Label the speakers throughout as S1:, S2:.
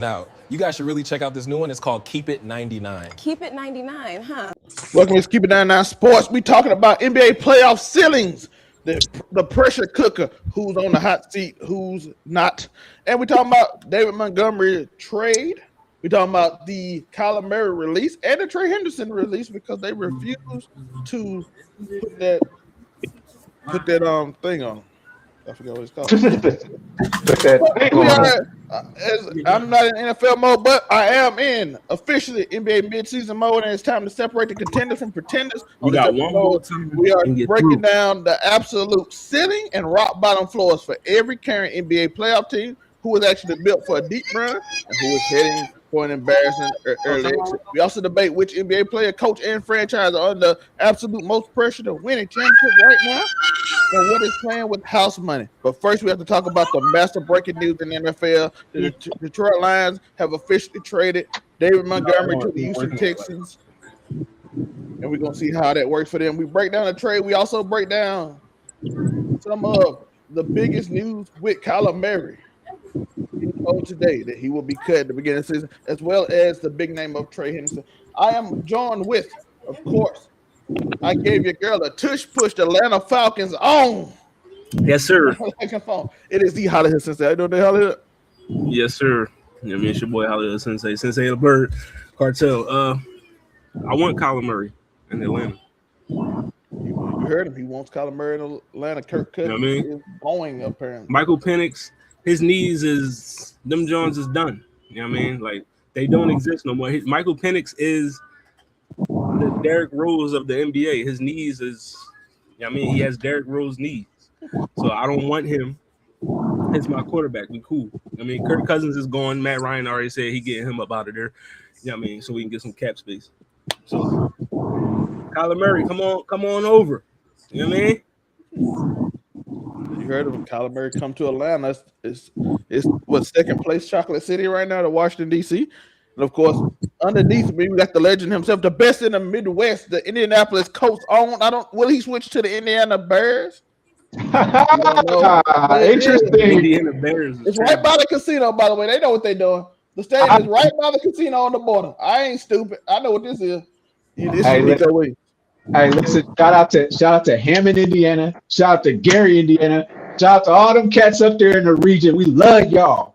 S1: Now, you guys should really check out this new one. It's called Keep It 99.
S2: Keep It 99, huh?
S3: Welcome to Keep It 99 Sports. We talking about NBA playoff ceilings, the pressure cooker, who's on the hot seat, who's not. And we talking about David Montgomery trade. We talking about the Kyler Murray release and the Trey Henderson release because they refused to put that thing on. I forgot what it's called. I'm not in NFL mode, but I am in officially NBA midseason mode, and it's time to separate the contenders from pretenders.
S4: We got one more time.
S3: We are breaking down the absolute ceiling and rock bottom floors for every current NBA playoff team who is actually built for a deep run and who is heading for an embarrassing early exit. We also debate which NBA player, coach, and franchise are under absolute most pressure to win a championship right now, and what is playing with house money. But first, we have to talk about the massive breaking news in the NFL. The Detroit Lions have officially traded David Montgomery to the Houston Texans, and we're going to see how that works for them. We break down the trade. We also break down some of the biggest news with Kyler Murray. He told today that he will be cut at the beginning of the season, as well as the big name of Trey Henderson. I am joined with, of course, I gave your girl a tush push the Atlanta Falcons on.
S4: Yes, sir.
S3: It is the Hollywood Sensei. I know the Hollywood.
S4: Yes, sir. Yeah, me, it's your boy Hollywood Sensei the Bird Cartel. I want Kyler Murray in Atlanta.
S3: You heard him. He wants Kyler Murray in Atlanta. Kirk Cousins is going apparently.
S4: Michael Penix, his knees is them Jones is done. You know what I mean? Like they don't exist no more. Michael Penix is the Derrick Rose of the NBA. His knees is, you know what I mean, he has Derrick Rose knees. So I don't want him. It's my quarterback. We cool. I mean, Kirk Cousins is gone. Matt Ryan already said he getting him up out of there. You know what I mean? So we can get some cap space. So Kyler Murray, come on over. You know what I mean?
S3: You heard of Kyler Murray come to Atlanta. It's what, second place Chocolate City right now to Washington, D.C. And of course, underneath me, we got the legend himself, the best in the Midwest, the Indianapolis Colts own. Will he switch to the Indiana Bears?
S5: Interesting.
S4: Indiana Bears.
S3: It's right by the casino, by the way. They know what they're doing. The stadium is right by the casino on the border. I ain't stupid. I know what this is.
S5: Hey, listen, shout out to Hammond, Indiana. Shout out to Gary, Indiana. Shout out to all them cats up there in the region. We love y'all.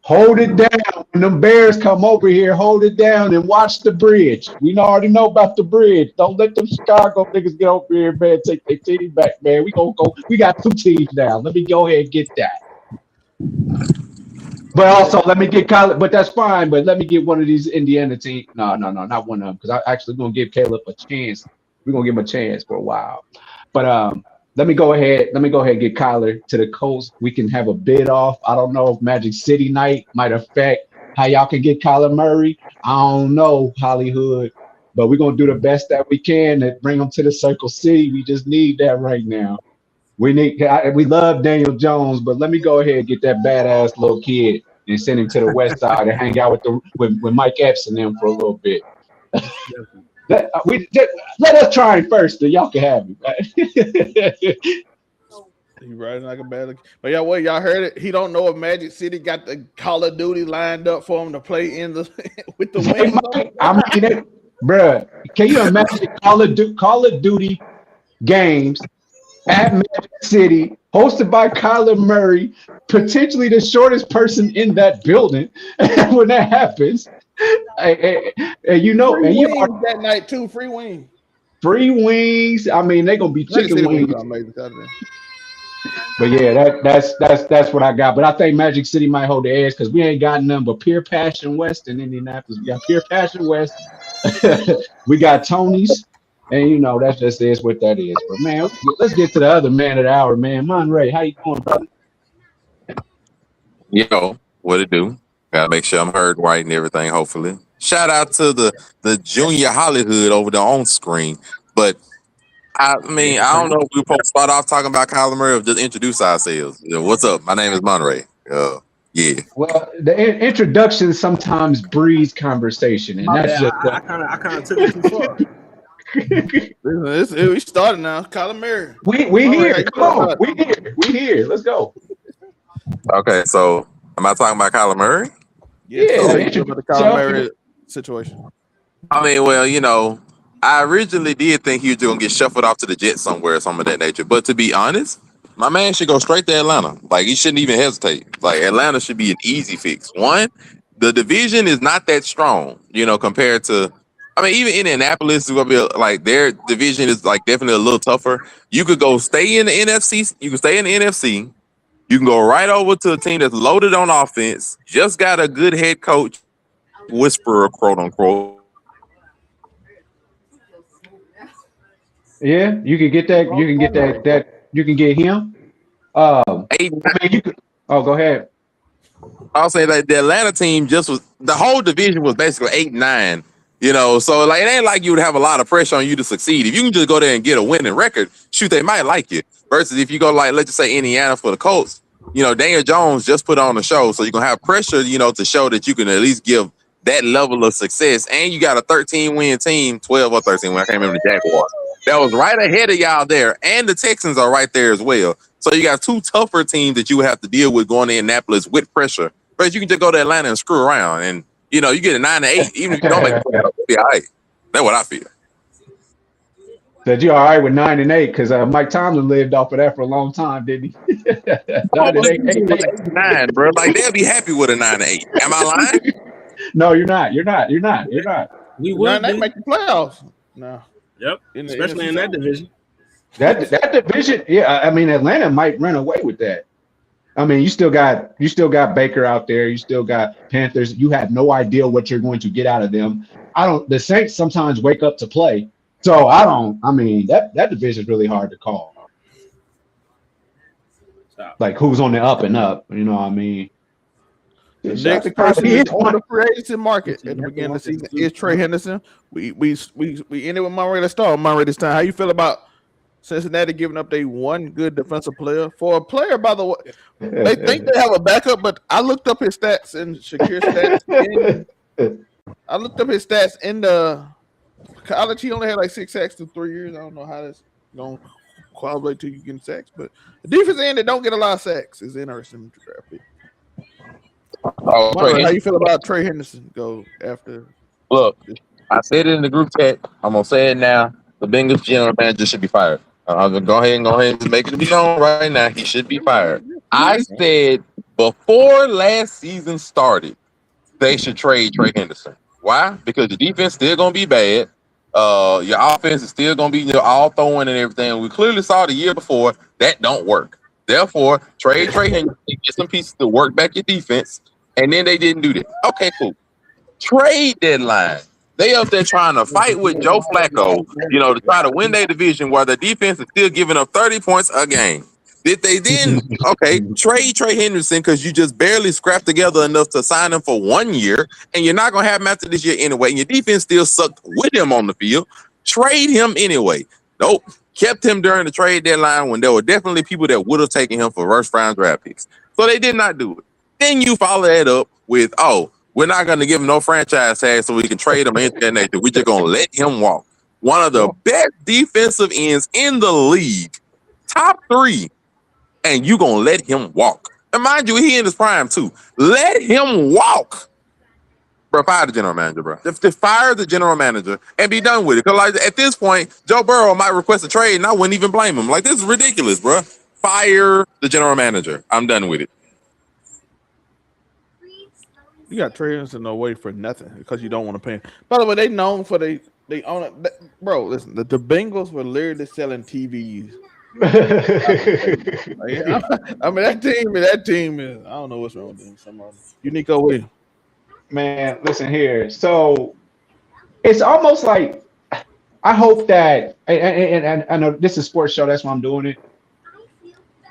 S5: Hold it down. When them Bears come over here, hold it down and watch the bridge. We already know about the bridge. Don't let them Chicago niggas get over here, man. Take their team back, man. We gonna go. We got 2 teams now. Let me go ahead and get that. But also, let me get Caleb. But that's fine. But let me get one of these Indiana teams. No, not one of them. Because I actually gonna give Caleb a chance. We're gonna give him a chance for a while. But let me go ahead and get Kyler to the Colts. We can have a bid off. I don't know if Magic City night might affect how y'all can get Kyler Murray. I don't know, Hollywood. But we're gonna do the best that we can to bring him to the Circle City. We just need that right now. We love Daniel Jones, but let me go ahead and get that badass little kid and send him to the West Side and hang out with Mike Epps and them for a little bit. Let us try it first, then y'all can have me. Right?
S3: He riding like a bad. But y'all heard it. He don't know if Magic City got the Call of Duty lined up for him to play in the with the wings.
S5: Bruh, can you imagine Call of Duty games at Magic City, hosted by Kyler Murray, potentially the shortest person in that building when that happens? And you know,
S3: free
S5: and you are
S3: that night too. Free wings.
S5: Free wings. I mean, they're gonna be chicken wings. But yeah, that's what I got. But I think Magic City might hold the edge because we ain't got none but Pure Passion West in Indianapolis. We got Pure Passion West. We got Tony's, and you know that's just is what that is. But man, let's get to the other man of the hour, man. Monray, how you doing, brother?
S6: Yo, what it do? Gotta make sure I'm heard right and everything, hopefully. Shout out to the junior Hollywood over there on screen. But I mean, I don't know if we're supposed to start off talking about Kyler Murray or just introduce ourselves. What's up? My name is Monray. Yeah.
S5: Well, the introduction sometimes breeds conversation, and that's just
S4: I kind of took it too far.
S3: We started now. Kyler Murray.
S5: We here. Come on. We here. Let's go.
S6: Okay, so am I talking about Kyler Murray?
S3: Yeah. So
S5: Yeah,
S3: about the Kyler Murray situation.
S6: I mean, well, you know, I originally did think he was going to get shuffled off to the Jets somewhere or something of that nature. But to be honest, my man should go straight to Atlanta. Like, he shouldn't even hesitate. Like, Atlanta should be an easy fix. One, the division is not that strong, you know, compared to, I mean, even Indianapolis is going to be like, their division is like definitely a little tougher. You could go stay in the NFC. You can stay in the NFC. You can go right over to a team that's loaded on offense, just got a good head coach, whisperer, quote unquote.
S5: Yeah, you can get that. You can get that. You can get him. I mean, you could. Oh, go ahead.
S6: I'll say that the Atlanta team just was the whole division was basically 8-9. You know, so like it ain't like you would have a lot of pressure on you to succeed. If you can just go there and get a winning record, shoot, they might like you. Versus if you go like let's just say Indiana for the Colts, you know, Daniel Jones just put on the show, so you're gonna have pressure, you know, to show that you can at least give that level of success. And you got a 13-win team, 12 or 13 win. I can't remember the Jaguars. That was right ahead of y'all there, and the Texans are right there as well. So you got two tougher teams that you would have to deal with going to Indianapolis with pressure. But you can just go to Atlanta and screw around, and you know you get a 9-8, even if you don't make it, it'll be all right. That's what I feel.
S5: That you're all right with 9-8 because Mike Tomlin lived off of that for a long time, didn't he?
S6: 9, bro. Like they'll be happy with a 9-8. Am I lying?
S5: No, you're not. You're not.
S4: We would
S3: make the playoffs. No.
S4: Yep. Especially in that division.
S5: That division, yeah. I mean, Atlanta might run away with that. I mean, you still got Baker out there. You still got Panthers. You have no idea what you're going to get out of them. The Saints sometimes wake up to play. So I mean, that division is really hard to call. Like who's on the up and up, you know what I mean?
S3: The next person is on the free agency market at the beginning of the season is Trey Henderson. We ended with Monterey. Let's start with Monterey this time. How you feel about Cincinnati giving up their one good defensive player for a player? By the way, they think they have a backup, but I looked up his stats in Shakir's stats. I looked up his stats in the college. He only had like 6 sacks in 3 years. I don't know how that's going to correlate to you getting sacks, but the defense end that don't get a lot of sacks is interesting to draft pick. How you feel about Trey Henderson go after?
S6: Look, I said it in the group chat. I'm gonna say it now. The Bengals general manager should be fired. I'm gonna go ahead and make it be known right now. He should be fired. I said before last season started, they should trade Trey Henderson. Why? Because the defense still gonna be bad. Your offense is still gonna be all throwing and everything. We clearly saw the year before that don't work. Therefore, trade Trey Henderson, get some pieces to work back your defense. And then they didn't do that. Okay, cool. Trade deadline. They up there trying to fight with Joe Flacco, you know, to try to win their division while the defense is still giving up 30 points a game. Did they then, okay, trade Trey Henderson because you just barely scrapped together enough to sign him for 1 year, and you're not going to have him after this year anyway, and your defense still sucked with him on the field. Trade him anyway. Nope. Kept him during the trade deadline when there were definitely people that would have taken him for first-round draft picks. So they did not do it. Then you follow that up with, we're not going to give him no franchise tag so we can trade him into that nature. We're just going to let him walk. One of the best defensive ends in the league, top 3, and you going to let him walk. And mind you, he in his prime too. Let him walk. Bro, fire the general manager, bro. Just fire the general manager and be done with it. Because like, at this point, Joe Burrow might request a trade and I wouldn't even blame him. Like, this is ridiculous, bro. Fire the general manager. I'm done with it.
S3: You got Trey Henderson away for nothing because you don't want to pay him. By the way, they known for they own it. Bro, listen, the Bengals were literally selling TVs. I mean, that team is. I don't know what's wrong with them. Some of them. Unico Williams.
S5: Man, listen here. So it's almost like I hope that, and I know this is a sports show. That's why I'm doing it.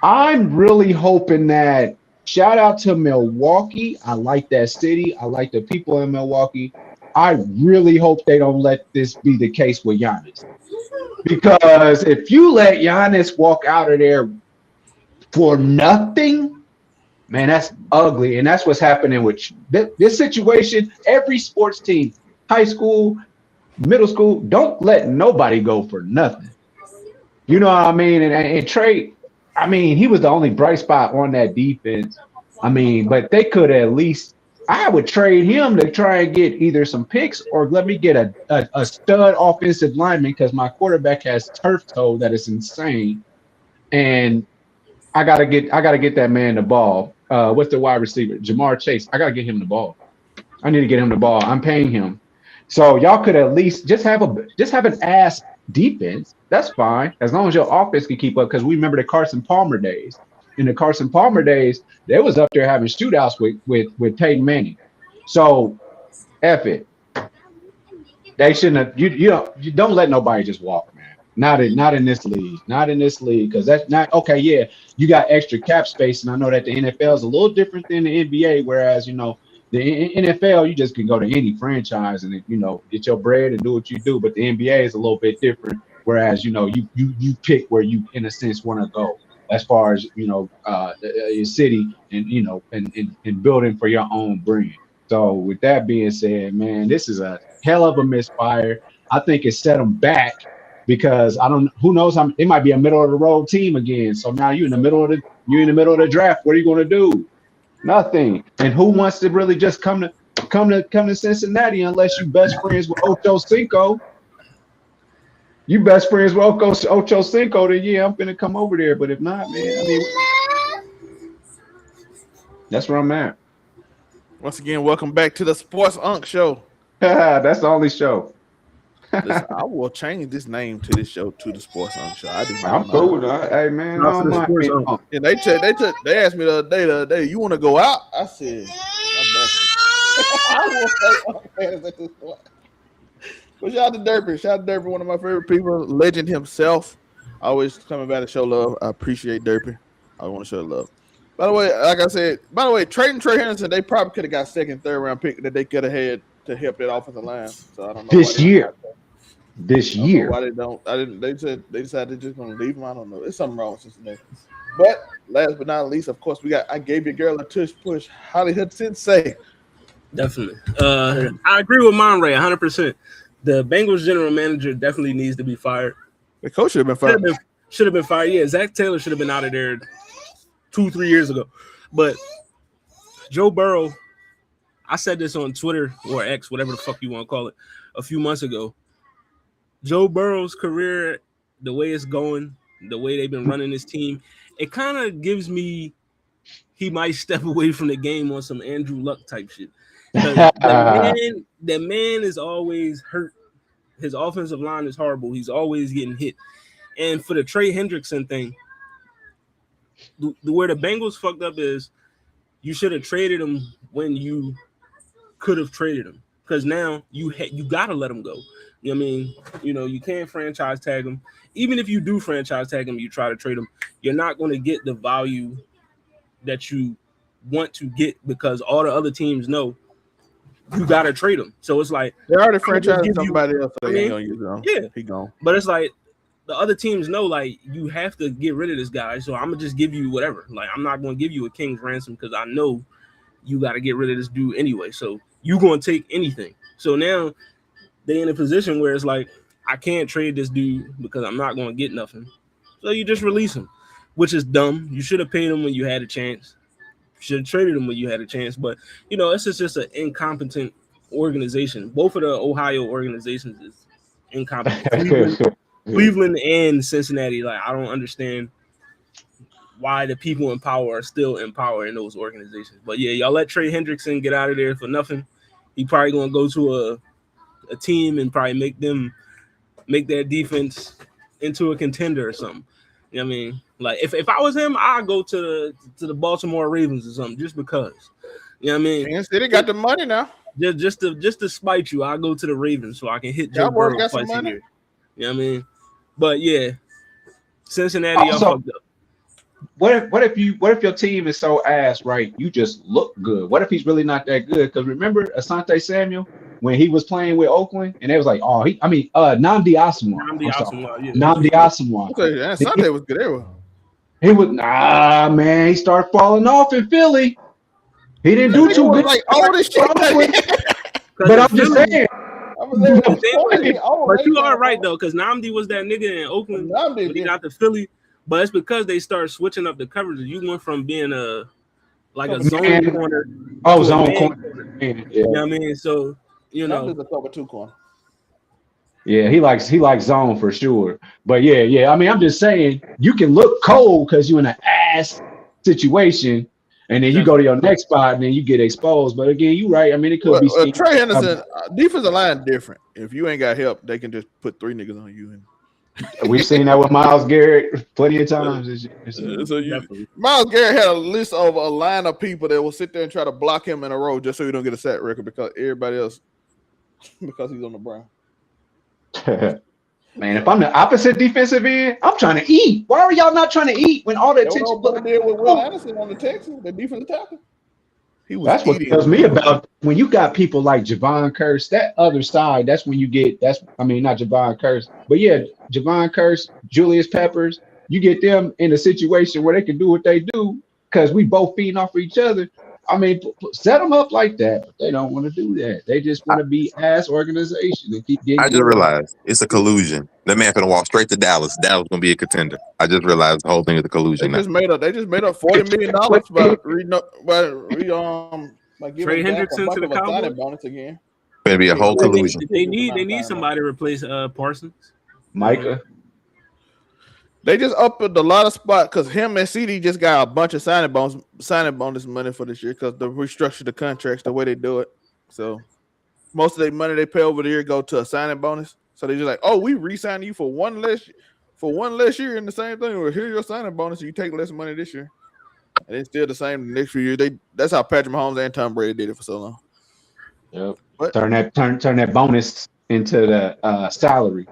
S5: I'm really hoping that. Shout out to Milwaukee. I like that city. I like the people in Milwaukee. I really hope they don't let this be the case with Giannis. Because if you let Giannis walk out of there for nothing, man, that's ugly. And that's what's happening with this situation. Every sports team, high school, middle school, don't let nobody go for nothing. You know what I mean? And Trey, I mean, he was the only bright spot on that defense. I mean, but they could at least I would trade him to try and get either some picks or let me get a stud offensive lineman because my quarterback has turf toe that is insane, and I gotta get that man the ball. What's the wide receiver? Jamar Chase. I gotta get him the ball. I need to get him the ball. I'm paying him. So y'all could at least just have an ass defense. That's fine as long as your offense can keep up. Because we remember the Carson Palmer days. In the Carson Palmer days, they was up there having shootouts with Peyton Manning. So F it. They shouldn't have. You don't let nobody just walk, man. Not in this league. Not in this league because that's not okay. Yeah, you got extra cap space, and I know that the NFL is a little different than the NBA. Whereas the NFL, you just can go to any franchise and get your bread and do what you do. But the NBA is a little bit different. Whereas you pick where you in a sense want to go as far as your city and building for your own brand. So with that being said, man, this is a hell of a misfire. I think it set them back because who knows it might be a middle of the road team again. So now you're in the middle of the draft. What are you going to do? Nothing. And who wants to really just come to Cincinnati unless you best friends with Ocho Cinco? You best friends with Ocho Cinco, then yeah, I'm finna come over there. But if not, man, that's where I'm at.
S3: Once again, welcome back to the Sports Unk Show.
S5: That's the only show.
S3: Listen, I will change this name to this show to the Sports Unk Show.
S5: I'm cool with that. Hey man,
S3: and they asked me the other day, you want to go out? I said, I will say at this point. But shout out to Derpy, one of my favorite people, legend himself. Always coming back to show love. I appreciate Derpy. I want to show love. By the way, like I said, trading Trey Henderson, they probably could have got second, third round pick that they could have had to help that offensive line. So I don't know
S5: this year.
S3: Why they don't? They said they decided they're just gonna leave him. I don't know. There's something wrong with Cincinnati. But last but not least, of course, I gave your girl a tush push. Holly Hudson say.
S4: Definitely. I agree with Monray 100%. The Bengals general manager definitely needs to be fired.
S3: The coach should have been fired.
S4: Should have been fired. Yeah, Zach Taylor should have been out of there 2-3 years ago. But Joe Burrow, I said this on Twitter or X, whatever the fuck you want to call it, a few months ago. Joe Burrow's career, the way it's going, the way they've been running this team, it kind of gives me he might step away from the game on some Andrew Luck type shit. The man is always hurt. His offensive line is horrible. He's always getting hit. And for the Trey Hendrickson thing, where the Bengals fucked up is you should have traded him when you could have traded him. Because now you got to let him go. You know what I mean? You can't franchise tag him. Even if you do franchise tag him, you try to trade him, you're not going to get the value that you want to get because all the other teams know you got to trade him. So it's like
S3: they already franchised somebody else. So they ain't gonna use him.
S4: Yeah,
S3: he gone.
S4: But it's like the other teams know, like, you have to get rid of this guy. So I'm gonna just give you whatever. Like, I'm not gonna give you a king's ransom because I know you got to get rid of this dude anyway. So you gonna take anything. So now they in a position where it's like I can't trade this dude because I'm not gonna get nothing. So you just release him, which is dumb. You should have paid him when you had a chance. Should have traded him when you had a chance, but it's just an incompetent organization. Both of the Ohio organizations is incompetent. Cleveland and Cincinnati. Like, I don't understand why the people in power are still in power in those organizations. But yeah, y'all let Trey Hendrickson get out of there for nothing. He probably gonna go to a team and probably make their defense into a contender or something. You know what I mean? Like, if I was him, I'd go to the Baltimore Ravens or something just because. You know what I mean?
S3: Kansas City got the money now.
S4: Just to spite you, I'll go to the Ravens so I can hit Joe Burrow twice a year. You know what I mean? But yeah, Cincinnati y'all fucked up.
S5: What if your team is so ass, right? You just look good. What if he's really not that good? Because remember Asante Samuel when he was playing with Oakland, and they was like, Nnamdi Asomugha. Nnamdi Asomugha.
S3: Okay, Asante was good ever.
S5: He was man. He started falling off in Philly. He didn't do too good.
S3: Like all this shit.
S5: But I'm just saying.
S4: But you are right though, because Nnamdi was that nigga in Oakland. He got to Philly. But it's because they started switching up the coverages. You went from being a like a zone corner.
S5: Oh, zone corner. Yeah.
S4: You know what I mean? So you know,
S3: there's a cover 2 corner.
S5: Yeah, he likes zone for sure. But yeah. I mean, I'm just saying you can look cold because you're in an ass situation, and then you go to your next spot and then you get exposed. But again, you're right. I mean, it could be scheme.
S3: Trey Henderson, defensive line different. If you ain't got help, they can just put 3 niggas on you. And
S5: we've seen that with Myles Garrett plenty of times.
S3: Myles Garrett had a list of a line of people that will sit there and try to block him in a row just so you don't get a sack record because everybody else because he's on the Browns.
S5: Man, if I'm the opposite defensive end, I'm trying to eat. Why are y'all not trying to eat when all that attention?
S3: What did with Will Anderson on the Texans, the defensive tackle?
S5: That's what tells me about when you got people like Javon Curse, that other side. That's when you get. Not Javon Curse, but yeah, Javon Curse, Julius Peppers. You get them in a situation where they can do what they do because we both feeding off each other. I mean, set them up like that, but they don't want to do that. They just want to be ass organization and keep getting.
S6: I just realized it's a collusion. That man finna walk straight to Dallas. Dallas gonna be a contender. I just realized the whole thing is a collusion.
S3: They just made up $40 million by giving
S4: Trey Hendrickson to the Cowboys
S3: bonus again.
S6: Gonna be a whole collusion.
S4: They need somebody to replace Parsons.
S5: Micah.
S3: They just upped a lot of spots because him and CD just got a bunch of signing bonus money for this year because they restructured the contracts the way they do it. So most of the money they pay over the year go to a signing bonus. So they just like, oh, we re-sign you for one less year in the same thing. Or here's your signing bonus, so you take less money this year, and it's still the same the next few years. That's how Patrick Mahomes and Tom Brady did it for so long.
S5: Yep. But turn that bonus into the salary.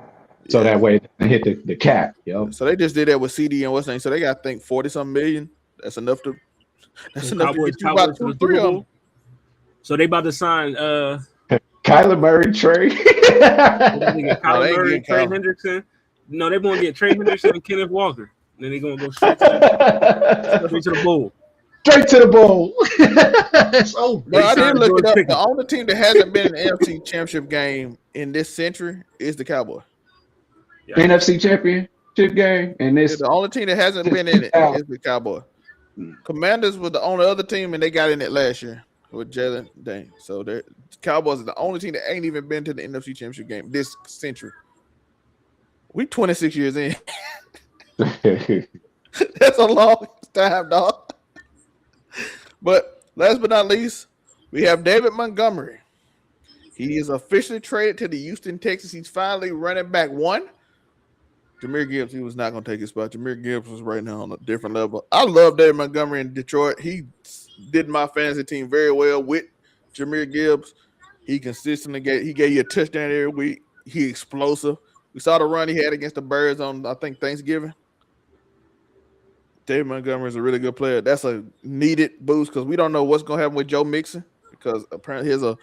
S5: So that way they hit the cap. Yep.
S3: So they just did that with CD and what's name. So they got, I think, 40-something million. That's enough to get you about 2-3 of them.
S4: So they about to sign
S5: Kyler Murray, Trey.
S4: Kyler Murray, Trey Hendrickson. No, they're going to get Trey Hendrickson and Kenneth Walker. And then they're going to go straight to the bowl.
S5: Straight to the bowl. It's over.
S3: But I did look it up. The only team that hasn't been in the NFC Championship game in this century is the Cowboys.
S5: Yeah. NFC Championship game, and this
S3: the only team that hasn't been in it is the Cowboys. Commanders was the only other team, and they got in it last year with Jalen Dane. So the Cowboys are the only team that ain't even been to the NFC Championship game this century. We 26 years in. That's a long time, dog. But last but not least, we have David Montgomery. He is officially traded to the Houston Texans. He's finally running back one. Jahmyr Gibbs, he was not going to take his spot. Jahmyr Gibbs was right now on a different level. I love David Montgomery in Detroit. He did my fantasy team very well with Jahmyr Gibbs. He consistently gave you a touchdown every week. He explosive. We saw the run he had against the Birds on, I think, Thanksgiving. David Montgomery is a really good player. That's a needed boost because we don't know what's going to happen with Joe Mixon because apparently he has a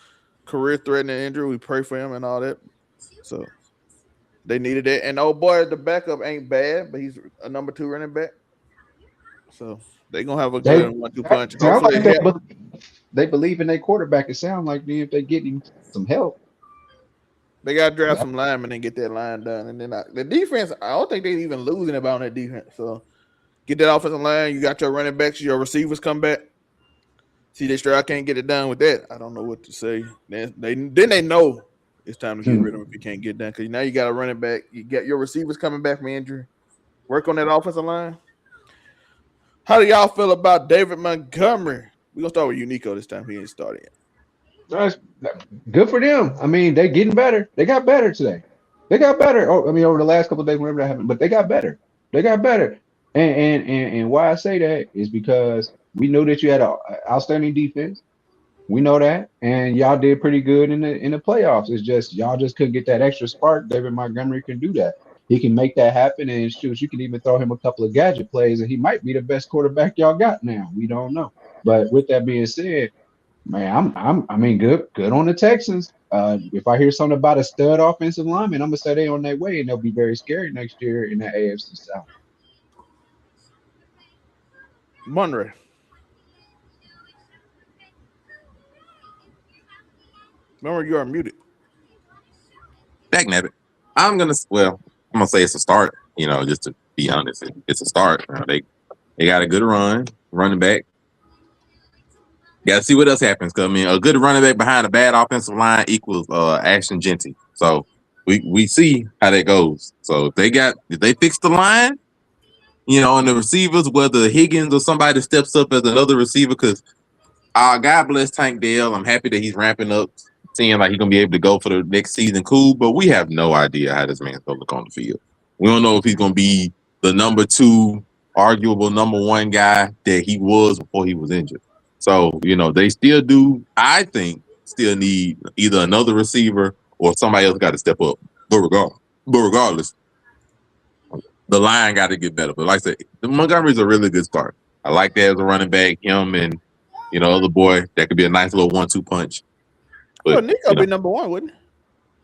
S3: career-threatening injury. We pray for him and all that. So they needed it. And oh boy, the backup ain't bad, but he's a number 2 running back. So they're going to have a good 1-2 punch.
S5: They believe in their quarterback. It sounds like me if they get him some help.
S3: They got to draft some linemen and get that line done. And then the defense, I don't think they're even losing about that defense. So get that offensive line. You got your running backs, your receivers come back. CJ Stroud can't get it done with that. I don't know what to say. Then they know it's time to get rid of him if you can't get done. Because now you got a running back. You got your receivers coming back from injury. Work on that offensive line. How do y'all feel about David Montgomery? We're going to start with Unico this time. He ain't started yet.
S5: That's good for them. I mean, they're getting better. They got better today. They got better. Over the last couple of days, whenever that happened. But they got better. They got better. And why I say that is because we knew that you had an outstanding defense. We know that, and y'all did pretty good in the playoffs. It's just y'all just couldn't get that extra spark. David Montgomery can do that. He can make that happen, and shoot, you can even throw him a couple of gadget plays, and he might be the best quarterback y'all got now. We don't know. But with that being said, man, I mean, good on the Texans. If I hear something about a stud offensive lineman, I'm gonna say they on their way, and they'll be very scary next year in the AFC South.
S3: Monroe. Remember, you are muted.
S6: Dagnabbit. I'm gonna say it's a start. Just to be honest, it's a start. They got a good running back. Gotta see what else happens. Cause I mean, a good running back behind a bad offensive line equals Ashton Genty. So we see how that goes. So if they fix the line, and the receivers, whether Higgins or somebody steps up as another receiver, because God bless Tank Dell. I'm happy that he's ramping up, seeing like he's gonna be able to go for the next season. Cool, but we have no idea how this man's gonna look on the field. We don't know if he's gonna be the number 2, arguable number 1 guy that he was before he was injured. So, they still do, I think, need either another receiver or somebody else got to step up. But regardless, the line got to get better. But like I said, Montgomery's a really good start. I like that as a running back, him and, other boy, that could be a nice little 1-2 punch. But,
S3: Nico be number 1, wouldn't he?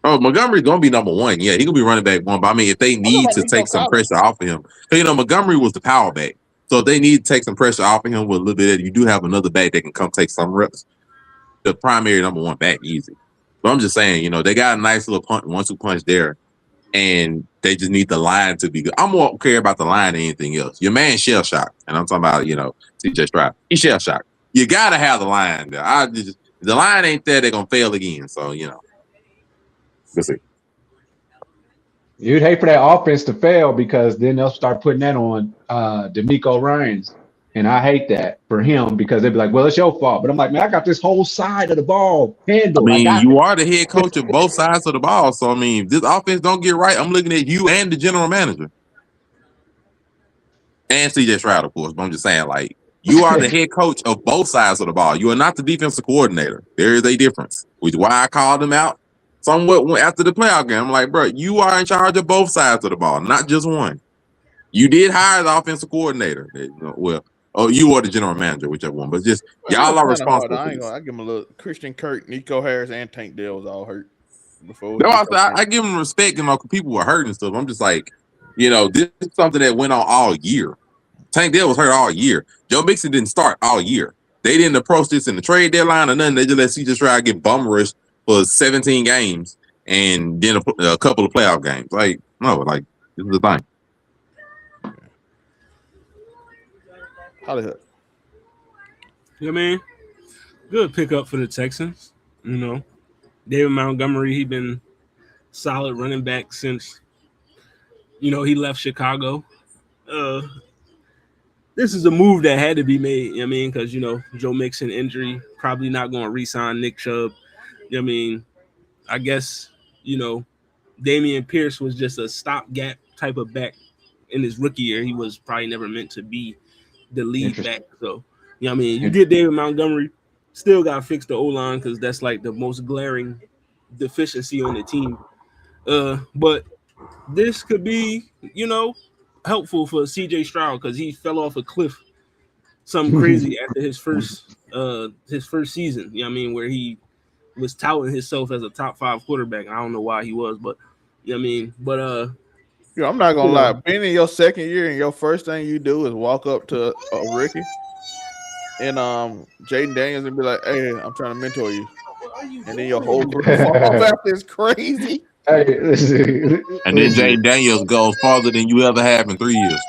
S6: Oh, Montgomery's going to be number 1. Yeah, he could be running back 1. But, I mean, if they need to take some pressure off of him, Montgomery was the power back. So if they need to take some pressure off of him with a little bit, you do have another back that can come take some reps. The primary number 1 back, easy. But I'm just saying, they got a nice little 1-2 punch there, and they just need the line to be good. I'm more care about the line than anything else. Your man shell shocked, and I'm talking about, CJ Stroud. He's shell shocked. You got to have the line there. The line ain't there, they're going to fail again. So, we'll see.
S5: You'd hate for that offense to fail because then they'll start putting that on D'Amico Ryans. And I hate that for him because they'd be like, well, it's your fault. But I'm like, man, I got this whole side of the ball handled.
S6: I mean, you are the head coach of both sides of the ball. So, I mean, if this offense don't get right, I'm looking at you and the general manager. And CJ Stroud, of course. But I'm just saying, like, you are the head coach of both sides of the ball. You are not the defensive coordinator. There is a difference, which is why I called him out somewhat after the playoff game. I'm like, bro, you are in charge of both sides of the ball, not just one. You did hire the offensive coordinator. You or the general manager, whichever one. But just y'all are responsible.
S3: I give him a little. Christian Kirk, Nico Harris, and Tank Dell was all hurt before.
S6: No, I give him respect. People were hurt and stuff. I'm just like, this is something that went on all year. Tank Dell was hurt all year. Joe Mixon didn't start all year. They didn't approach this in the trade deadline or nothing. They just let CJ Stroud get bum rushed for 17 games and then a couple of playoff games. Like, no, like, this is the thing.
S3: Hollywood.
S4: Yeah, man. Good pickup for the Texans. David Montgomery, he been solid running back since, he left Chicago. This is a move that had to be made, because, Joe Mixon injury, probably not going to re-sign Nick Chubb. I guess, Damian Pierce was just a stopgap type of back in his rookie year. He was probably never meant to be the lead back. So, you get David Montgomery, still got to fix the O-line because that's like the most glaring deficiency on the team. But this could be, helpful for CJ Stroud because he fell off a cliff something crazy after his first season, where he was touting himself as a top 5 quarterback. I don't know why he was, but I'm
S3: not gonna lie. Being in your second year and your first thing you do is walk up to a rookie and Jaden Daniels and be like, "Hey, I'm trying to mentor you," and then your whole career fall off after is crazy.
S5: Hey,
S6: and then Jaden Daniels goes farther than you ever have in 3 years.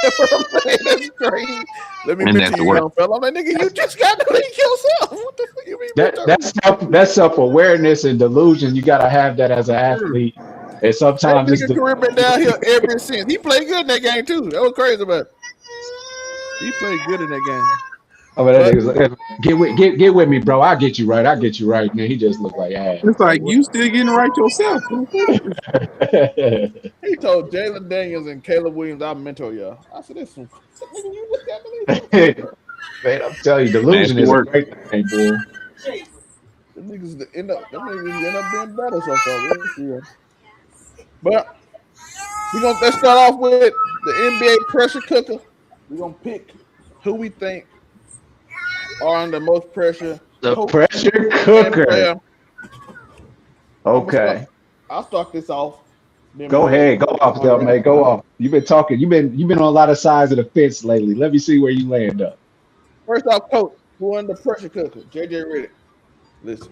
S3: That's crazy. Let me mentor you, young fella. I'm like, nigga, you just got to link yourself. What the fuck you mean?
S5: That's self-awareness and delusion. You gotta have that as an athlete. And sometimes
S3: his career been downhill ever since. He played good in that game too. That was crazy about it. He played good in that game.
S5: Oh, that nigga's like, get with me, bro. I'll get you right. Man, he just looked like ass.
S6: It's like you still getting right yourself.
S3: He told Jalen Daniels and Caleb Williams, "I'll mentor y'all." I said, "That's some you look at me."
S5: Man, I'm telling you, delusion is a great thing, boy.
S3: The niggas end up being better so far. But let's start off with the NBA pressure cooker. We're gonna pick who we think are under most pressure.
S5: The pressure cooker. Okay.
S3: I'll start this off.
S5: Go ahead. Go off, though, man. Go off. You've been talking. You've been on a lot of sides of the fence lately. Let me see where you land up.
S3: First off, coach, who under pressure cooker? JJ Redick. Listen,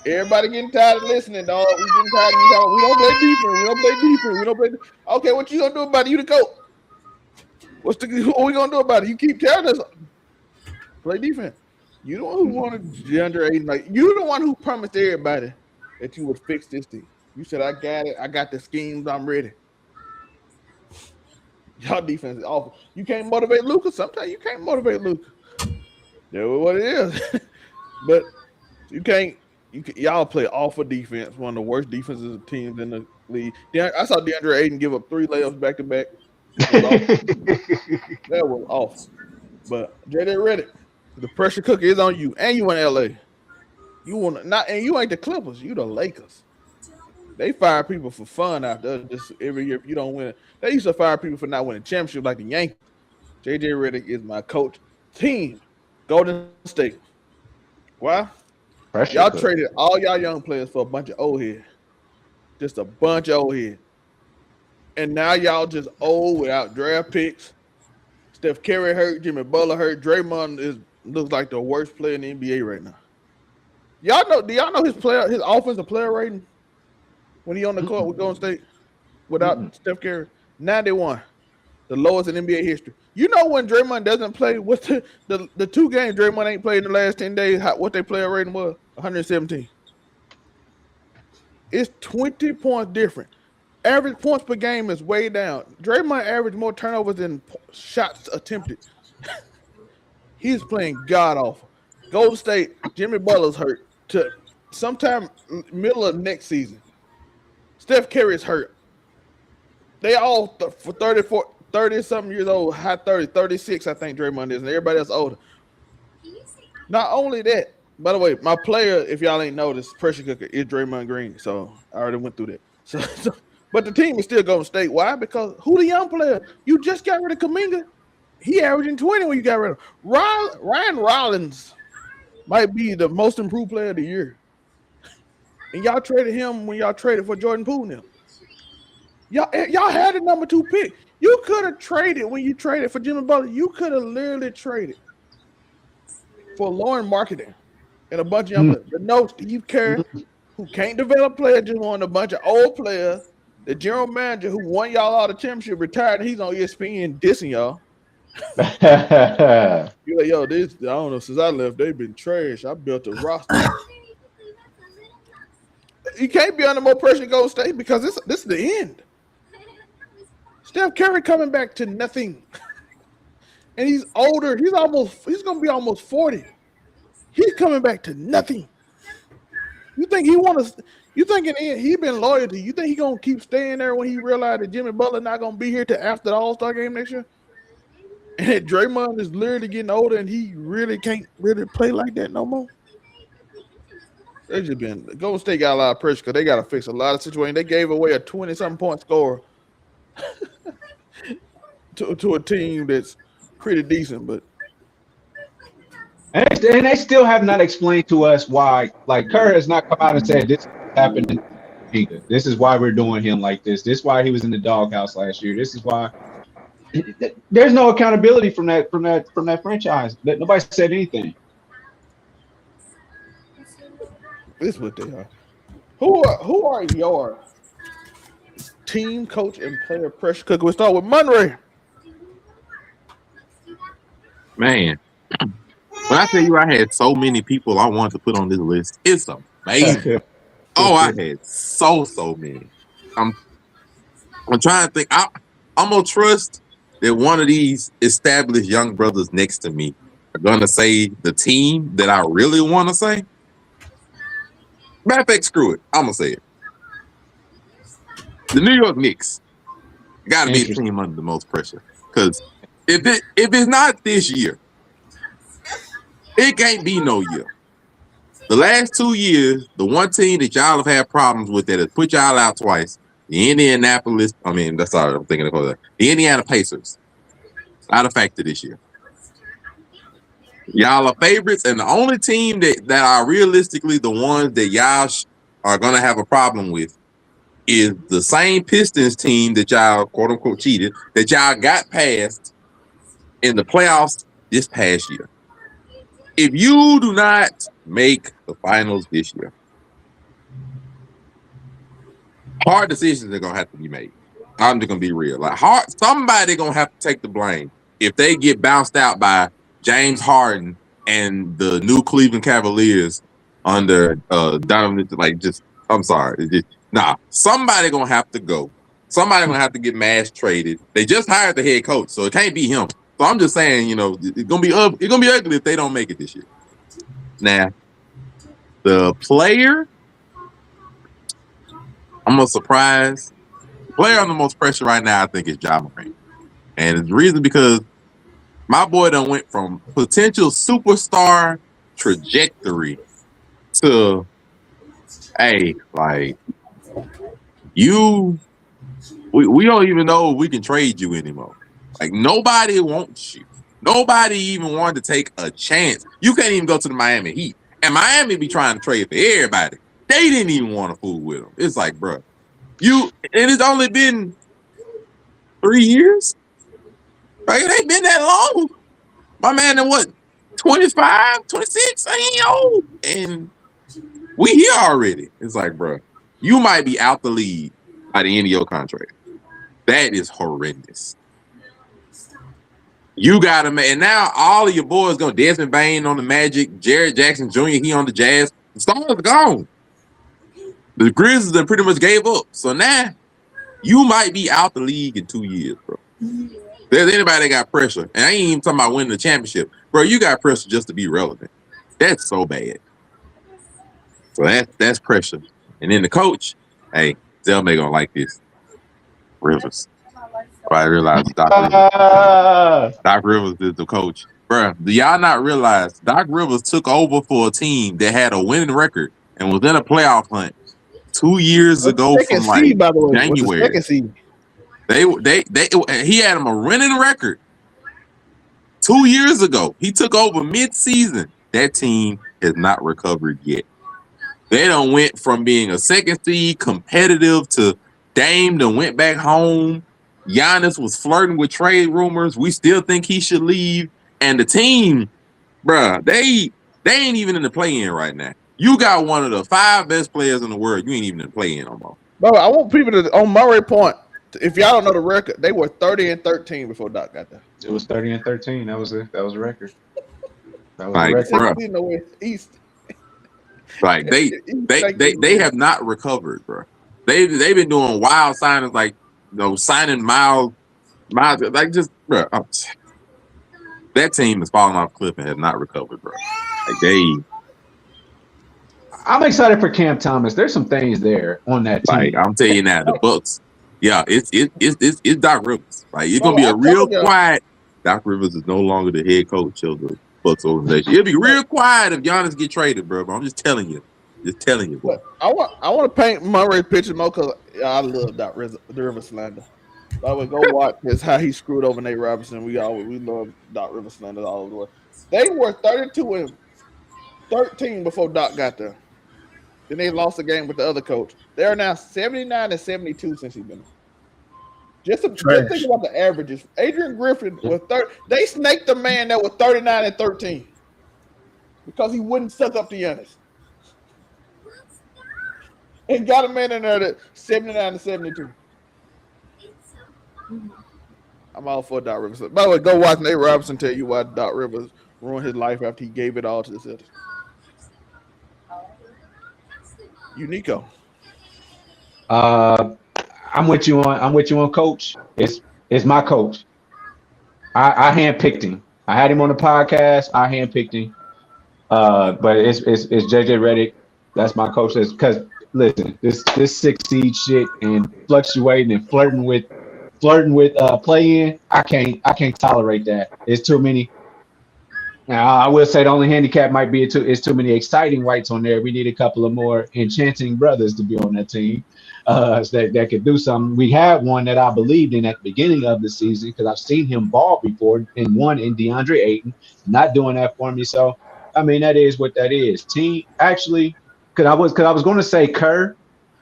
S3: everybody getting tired of listening, dog. We getting tired of you. We don't play defense. We don't play. Okay, what you gonna do about it? You the coach. What we gonna do about it? You keep telling us play defense. You the one who wanted DeAndre Ayton. Like you the one who promised everybody that you would fix this thing. You said, "I got it. I got the schemes. I'm ready." Y'all defense is awful. You can't motivate Luka. Sometimes you can't motivate Luka. That's what it is. But you can't. Y'all play awful defense. One of the worst defensive teams in the league. I saw DeAndre Ayton give up 3 layups back to back. That was awful. But JJ Redick, the pressure cooker is on you, and you in LA. You want not, and you ain't the Clippers. You the Lakers. They fire people for fun out there. Just every year, if you don't win, they used to fire people for not winning championship like the Yankees. JJ Redick is my coach. Team, Golden State. Why?
S5: Pressure
S3: Y'all
S5: cooker.
S3: traded all y'all young players for a bunch of old heads. Just a bunch of old heads. And now y'all just old without draft picks. Steph Curry hurt, Jimmy Butler hurt. Draymond looks like the worst player in the NBA right now. Y'all know? Do y'all know his offensive player rating when he on the court with Golden State without Steph Curry? 91, the lowest in NBA history. You know when Draymond doesn't play, what's the 2 games Draymond ain't played in the last 10 days? What their player rating was? 117. It's 20 points different. Average points per game is way down. Draymond averaged more turnovers than shots attempted. He's playing god awful. Golden State, Jimmy Butler's hurt to sometime middle of next season. Steph Curry's hurt. They all for 30-something years old, high 30, 36, I think Draymond is, and everybody else older. Not only that, by the way, my player, if y'all ain't noticed, pressure cooker is Draymond Green. So I already went through that. So but the team is still Golden State. Why? Because who the young player? You just got rid of Kuminga. He averaging 20 when you got rid of Ryan Rollins. Might be the most improved player of the year. And y'all traded him when y'all traded for Jordan Poole now. Y'all had the number 2 pick. You could have traded when you traded for Jimmy Butler. You could have literally traded for Lauren Marketing and a bunch of young players. But no, Steve Kerr, who can't develop players, just wanted a bunch of old players. The general manager who won y'all all the championship retired, and he's on ESPN dissing y'all. You're like, yo, this, I don't know, since I left, they've been trash. I built a roster. You can't be under more pressure to Golden State because this is the end. Steph Curry coming back to nothing. And he's older. He's gonna be almost 40. He's coming back to nothing. You think he been loyal to you? You think he gonna keep staying there when he realized that Jimmy Butler not gonna be here till after the All-Star game next year? And that Draymond is literally getting older and he really can't really play like that no more. Golden State got a lot of pressure because they got to fix a lot of situations. They gave away a 20-something point score to a team that's pretty decent, but
S5: and they still have not explained to us why. Like Kerr has not come out and said this happened. This is why we're doing him like this. This is why he was in the doghouse last year. This is why. There's no accountability from that franchise. Nobody said anything.
S3: This is what they are. Who are your team coach and player pressure cooker? We'll start with Monray.
S6: Man, when I tell you I had so many people I wanted to put on this list, it's amazing. Oh, I had so many. I'm trying to think. I'm gonna trust that one of these established young brothers next to me are gonna say the team that I really want to say. Matter of fact, screw it. I'm gonna say it. The New York Knicks got to be the team under the most pressure. Because if it's not this year, it can't be no year. The last 2 years, the one team that y'all have had problems with that has put y'all out twice, the Indiana Pacers, not a factor this year. Y'all are favorites, and the only team that are realistically the ones that y'all are going to have a problem with is the same Pistons team that y'all, quote-unquote, cheated, that y'all got past in the playoffs this past year. If you do not make the finals this year, hard decisions are going to have to be made. I'm just going to be real. Somebody going to have to take the blame if they get bounced out by James Harden and the new Cleveland Cavaliers under Donovan, like just I'm sorry. Somebody gonna have to go. Somebody gonna have to get mass traded. They just hired the head coach, so it can't be him. So I'm just saying, it's gonna be ugly if they don't make it this year. Now, the player, I'm not surprised. The player under the most pressure right now, I think, is Ja Morant. And the reason because my boy done went from potential superstar trajectory to, hey, like, we don't even know if we can trade you anymore. Like, nobody wants you. Nobody even wanted to take a chance. You can't even go to the Miami Heat. And Miami be trying to trade for everybody. They didn't even want to fool with them. It's like, bro, and it's only been 3 years? Like, it ain't been that long. My man, in what, 25, 26? I ain't old. And we here already. It's like, bro, you might be out the league by the end of your contract. That is horrendous. You got him, and now all of your boys go. Desmond Bain on the Magic, Jared Jackson Jr. He on the Jazz. The stars are gone. The Grizzlies that pretty much gave up. So now you might be out the league in 2 years, bro. There's anybody that got pressure, and I ain't even talking about winning the championship, bro. You got pressure just to be relevant. That's so bad. So that's pressure. And then the coach, hey, Zelma gonna like this. Rivers. I realized Doc Rivers is the coach. Bruh, do y'all not realize Doc Rivers took over for a team that had a winning record and was in a playoff hunt 2 years ago from like
S3: by the way,
S6: January. He had him a winning record 2 years ago. He took over mid-season. That team has not recovered yet. They done went from being a second seed competitive to Dame done went back home. Giannis was flirting with trade rumors. We still think he should leave. And the team, bruh, they ain't even in the play-in right now. You got one of the 5 best players in the world. You ain't even in the play-in no more.
S3: Bro, I want people to, on Murray point, if y'all don't know the record, they were 30-13 before Doc got there.
S5: It was 30-13. That was a record. That was
S6: like,
S5: a record.
S3: Bruh. East.
S6: Like they have not recovered, bro. They've been doing wild signings like signing miles like just bro. That team is falling off the cliff and has not recovered, bro. Like
S5: I'm excited for Cam Thomas. There's some things there on that team.
S6: Like I'm telling you now, the Bucks. Yeah, it's Doc Rivers. Like it's gonna be a real quiet. Doc Rivers is no longer the head coach of the Bucks organization. It'll be real quiet if Giannis get traded, bro. But I'm just telling you. Bro.
S3: I want to paint Murray's picture more because I love Doc Rivers slander. I would go watch this how he screwed over Nate Robinson. We love Doc Rivers slander all over the way. They were 32-13 before Doc got there. Then they lost the game with the other coach. They are now 79-72 since he's been there. Just think about the averages. Adrian Griffin was 30. They snaked the man that was 39-13 because he wouldn't suck up to Giannis. And got a man in there that 79-72. I'm all for Doc Rivers. By the way, go watch Nate Robinson tell you why Doc Rivers ruined his life after he gave it all to the Celtics. Nico.
S5: I'm with you on Coach. It's my coach. I handpicked him. I had him on the podcast. I handpicked him. But it's JJ Redick. That's my coach. Because listen, this 6 seed shit and fluctuating and flirting with play-in. I can't tolerate that. It's too many. Now I will say the only handicap might be it's too many exciting whites on there. We need a couple of more enchanting brothers to be on that team. That could do something. We had one that I believed in at the beginning of the season because I've seen him ball before and one in DeAndre Ayton, not doing that for me. So, I mean, that is what that is. Team actually, because I was going to say Kerr,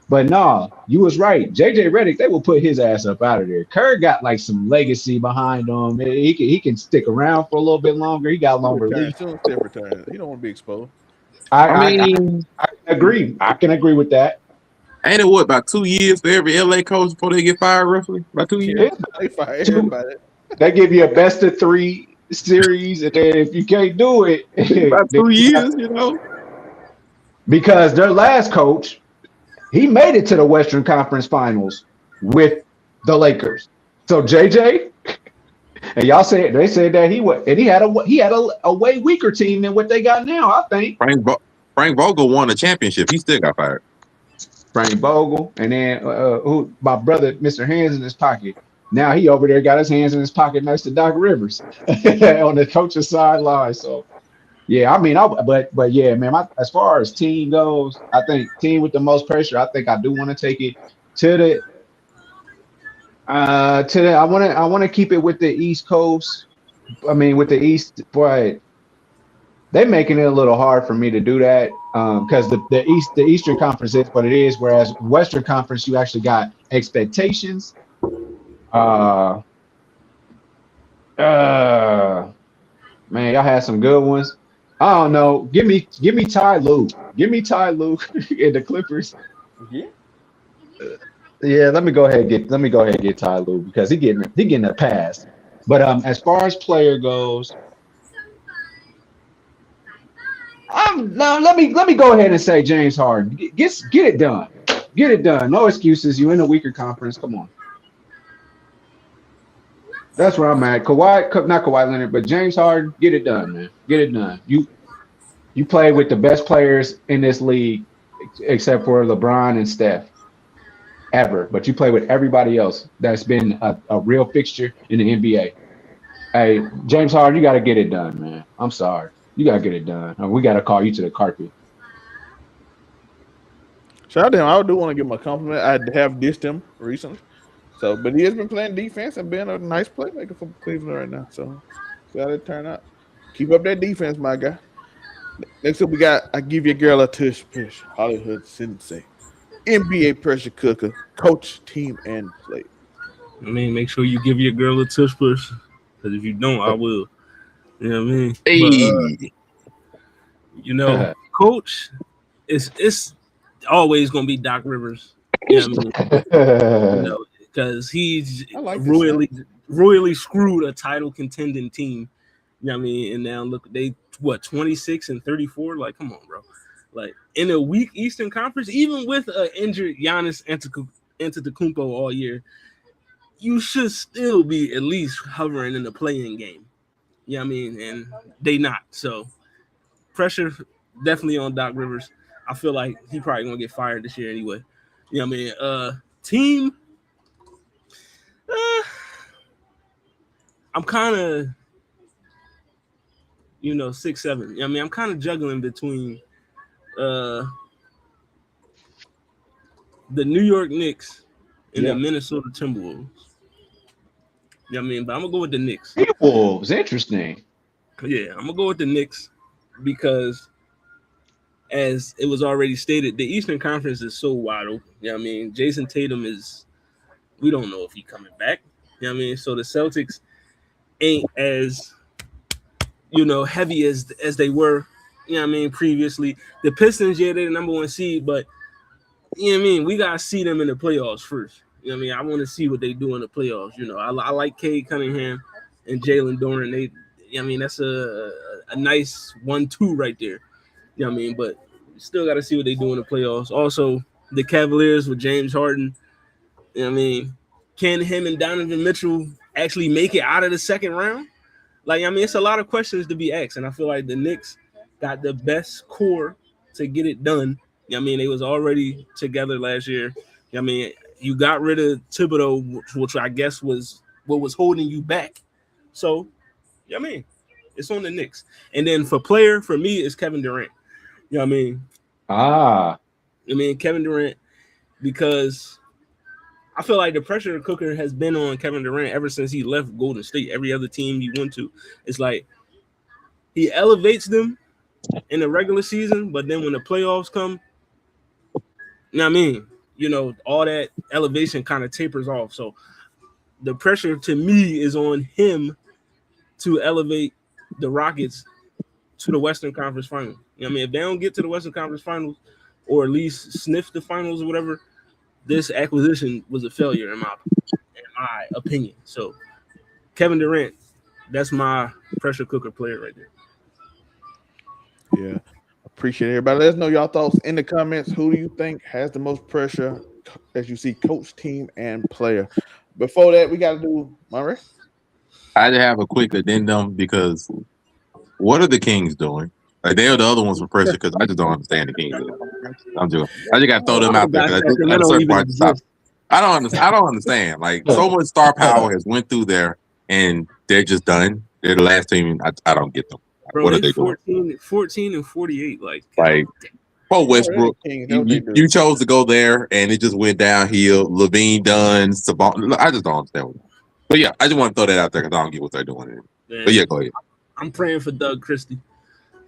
S5: but no, you was right. JJ Redick, they will put his ass up out of there. Kerr got like some legacy behind him. He can stick around for a little bit longer. He got longer leash.
S3: He don't want to be exposed.
S5: I agree. I can agree with that.
S6: Ain't it what, about 2 years for every LA coach before they get fired, roughly? About 2 years?
S3: They fire everybody.
S5: They give you a best of 3 series, and then if you can't do it,
S6: About 2 years, you know.
S5: because their last coach, he made it to the Western Conference Finals with the Lakers. So JJ, and y'all said they said that he had a way weaker team than what they got now. I think
S6: Frank Vogel won a championship. He still got fired.
S5: Frank Vogel, and then who my brother, Mr. Hands in his pocket. Now he over there got his hands in his pocket next to Doc Rivers on the coach's sideline. So yeah, I mean, but yeah, man. As far as team goes, I think team with the most pressure. I think I do want to take it to the. I want to keep it with the East Coast. I mean, with the East, but they're making it a little hard for me to do that because the Eastern Conference is what it is, whereas Western Conference you actually got expectations. Man, y'all had some good ones. I don't know. Give me Ty Lue. Give me Ty Lue in the Clippers.
S3: Yeah.
S5: Yeah, let me go ahead and get Ty Lue because he getting a pass. But as far as player goes, now let me go ahead and say James Harden. Get it done. Get it done. No excuses. You in a weaker conference. Come on. That's where I'm at. Not Kawhi Leonard, but James Harden. Get it done, man. Get it done. You play with the best players in this league, except for LeBron and Steph, ever. But you play with everybody else that's been a real fixture in the NBA. Hey, James Harden, you got to get it done, man. I'm sorry. You got to get it done. We got to call you to the carpet.
S3: Shout out to him. I do want to give him a compliment. I have dissed him recently. So, but he has been playing defense and being a nice playmaker for Cleveland right now. So, see how it turn out. Keep up that defense, my guy. Next up, we got I give your girl a tush push. Hollywood Sensei, NBA pressure cooker, coach, team, and play.
S4: I mean, make sure you give your girl a tush push, because if you don't, I will. You know what I mean?
S6: Hey.
S4: But, coach, it's always gonna be Doc Rivers. You know what I mean? Because he's royally screwed a title contending team. You know what I mean? And now look, they 26 and 34. Like, come on, bro. Like in a weak Eastern Conference, even with an injured Giannis Antetokounmpo all year, you should still be at least hovering in the play-in game. You know what I mean? And they not. So pressure definitely on Doc Rivers. I feel like he probably gonna get fired this year anyway. You know what I mean? Team. I'm kind of, 6'7". I mean, I'm kind of juggling between the New York Knicks and the Minnesota Timberwolves. You know what I mean? But I'm going to go with the Knicks.
S5: Timberwolves, interesting.
S4: Yeah, I'm going to go with the Knicks because, as it was already stated, the Eastern Conference is so wide open. You know what I mean? Jason Tatum we don't know if he's coming back. You know what I mean? So the Celtics ain't as, heavy as they were, you know what I mean, previously. The Pistons, they're the number one seed, but, you know what I mean, we got to see them in the playoffs first. You know what I mean? I want to see what they do in the playoffs. I like Cade Cunningham and Jalen Doran. That's a nice 1-2 right there. You know what I mean? But still got to see what they do in the playoffs. Also, the Cavaliers with James Harden. You know what I mean? Can him and Donovan Mitchell actually make it out of the second round? It's a lot of questions to be asked, and I feel like the Knicks got the best core to get it done. You know what I mean? They was already together last year. You know what I mean? You got rid of Thibodeau, which I guess was what was holding you back. So, you know what I mean? It's on the Knicks. And then for me, it's Kevin Durant. You know what I mean? Kevin Durant, because I feel like the pressure cooker has been on Kevin Durant ever since he left Golden State. Every other team he went to, it's like he elevates them in the regular season, but then when the playoffs come, you know what I mean? All that elevation kind of tapers off. So the pressure to me is on him to elevate the Rockets to the Western Conference Finals. You know what I mean? If they don't get to the Western Conference Finals or at least sniff the finals or whatever, this acquisition was a failure in my opinion. So Kevin Durant, That's my pressure cooker player right there.
S3: Yeah. Appreciate everybody. Let us know y'all thoughts in the comments. Who do you think has the most pressure as you see coach, team, and player? Before that, we got to do Monterey.
S6: I just have a quick addendum because what are the Kings doing? Like they are the other ones with pressure because I just don't understand the Kings. I'm joking. I just got to throw them out there because at a certain point, I don't understand. I don't understand. Like so much star power has went through there, and they're just done. They're the last team. I don't get them.
S4: Bro,
S6: what are they
S4: 14 and 48. Like
S6: oh, Westbrook, you chose to go there, and it just went downhill. Levine done. Sabon, I just don't understand. But yeah, I just want to throw that out there because I don't get what they're doing.
S4: Man,
S6: but yeah, go ahead.
S4: I'm praying for Doug Christie.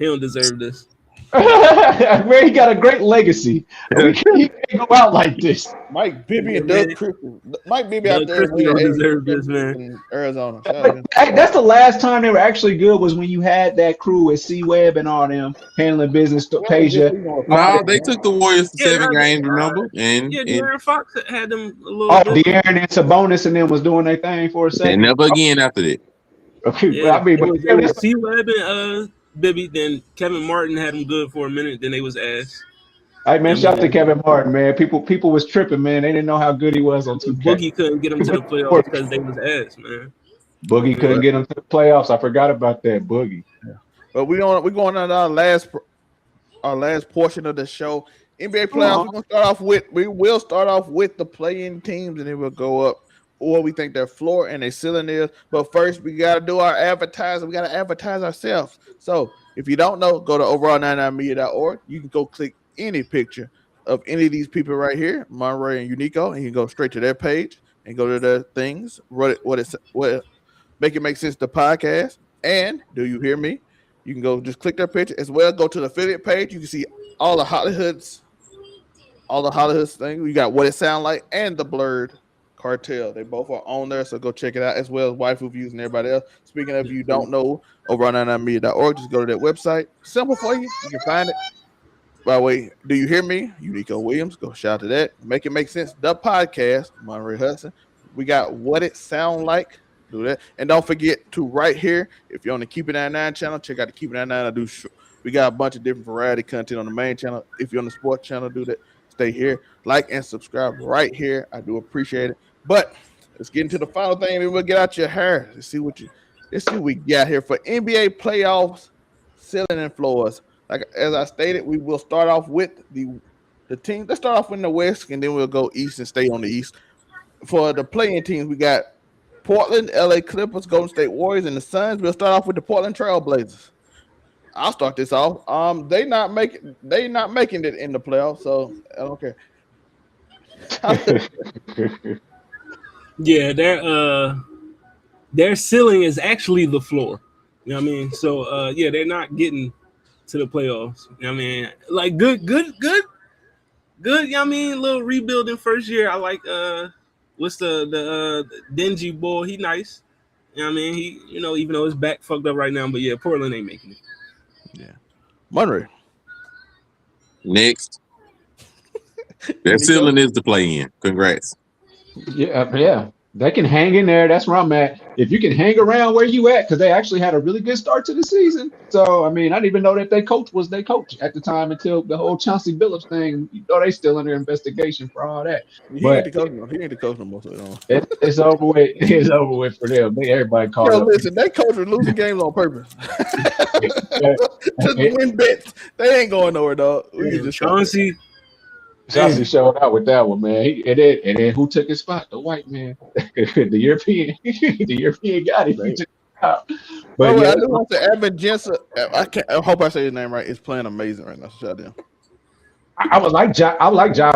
S4: He don't deserve this.
S5: Man, he got a great legacy. He can't go out like this.
S3: Mike Bibby and Doug Christie. Mike Bibby out there
S4: don't deserve this, man.
S3: In Arizona.
S5: That's the last time they were actually good was when you had that crew with C Webb and all them handling business. Tasia.
S6: Well, they took the Warriors to 7 games, remember? And
S4: De'Aaron Fox had them a little
S5: bit. De'Aaron and Sabonis and them was doing their thing for a second.
S6: And never again after that.
S5: Okay,
S4: yeah, I mean, but C Webb and Bibby, then Kevin Martin had them good for a minute, then they was ass.
S5: Hey man, shout out to Kevin Martin, man. People was tripping, man. They didn't know how good he was on 2K.
S4: Boogie couldn't get him to the playoffs because they was ass, man.
S5: Boogie couldn't get him to the playoffs. I forgot about that, Boogie.
S3: Yeah. But we're going on our last portion of the show. NBA playoffs. We will start off with the play-in teams, and then we'll go up or we think their floor and their ceiling is. But first, we got to do our advertising. We got to advertise ourselves. So if you don't know, go to overall99media.org. You can go click any picture of any of these people right here, Monterey and Unico, and you can go straight to their page and go to their things. What make it make sense the podcast. And do you hear me? You can go just click their picture as well. Go to the affiliate page. You can see all the Hollihoods things. We got What It Sound Like and the Blurred Cartel. They both are on there, so go check it out as well as Waifu Views and everybody else. Speaking of, you don't know, over on 99media.org, just go to that website. Simple for you. You can find it. By the way, do you hear me? Unico Williams, go shout to that. Make it make sense. The podcast, Monterey Hudson. We got What It Sound Like. Do that. And don't forget to right here, if you're on the Keep It 99 channel, check out the Keep It 99. We got a bunch of different variety content on the main channel. If you're on the sports channel, do that. Stay here. Like and subscribe right here. I do appreciate it. But let's get into the final thing, and we'll get out your hair. Let's see what we got here for NBA playoffs, ceiling and floors. Like as I stated, we will start off with the team. Let's start off in the West, and then we'll go East and stay on the East. For the playing teams, we got Portland, LA Clippers, Golden State Warriors, and the Suns. We'll start off with the Portland Trail Blazers. I'll start this off. They not making it in the playoffs, so I don't care.
S4: Yeah, their ceiling is actually the floor. You know what I mean? So yeah, they're not getting to the playoffs. You know what I mean? Like good. You know what I mean? Little rebuilding first year. I like what's the dingy boy? He nice. You know what I mean? He, even though his back fucked up right now, but yeah, Portland ain't making it.
S3: Yeah. Monterey.
S6: Next. Their ceiling is to play in. Congrats.
S5: Yeah. They can hang in there. That's where I'm at. If you can hang around where you at, because they actually had a really good start to the season. So, I mean, I didn't even know that their coach was their coach at the time until the whole Chauncey Billups thing. They still under investigation for all that.
S3: He ain't the coach no more. So
S5: it's over with. It's over with for them. Everybody called up.
S3: Listen, that coach was losing games on purpose. Just win bets. They ain't going nowhere, dog.
S4: Chauncey
S5: showed out with that one, man. And then who took his spot? The white man, the European. The European got it. He took it out. But
S3: I just want to Evan Jensen. I hope I say his name right. Is playing amazing right now. Shout out.
S5: I would like Ja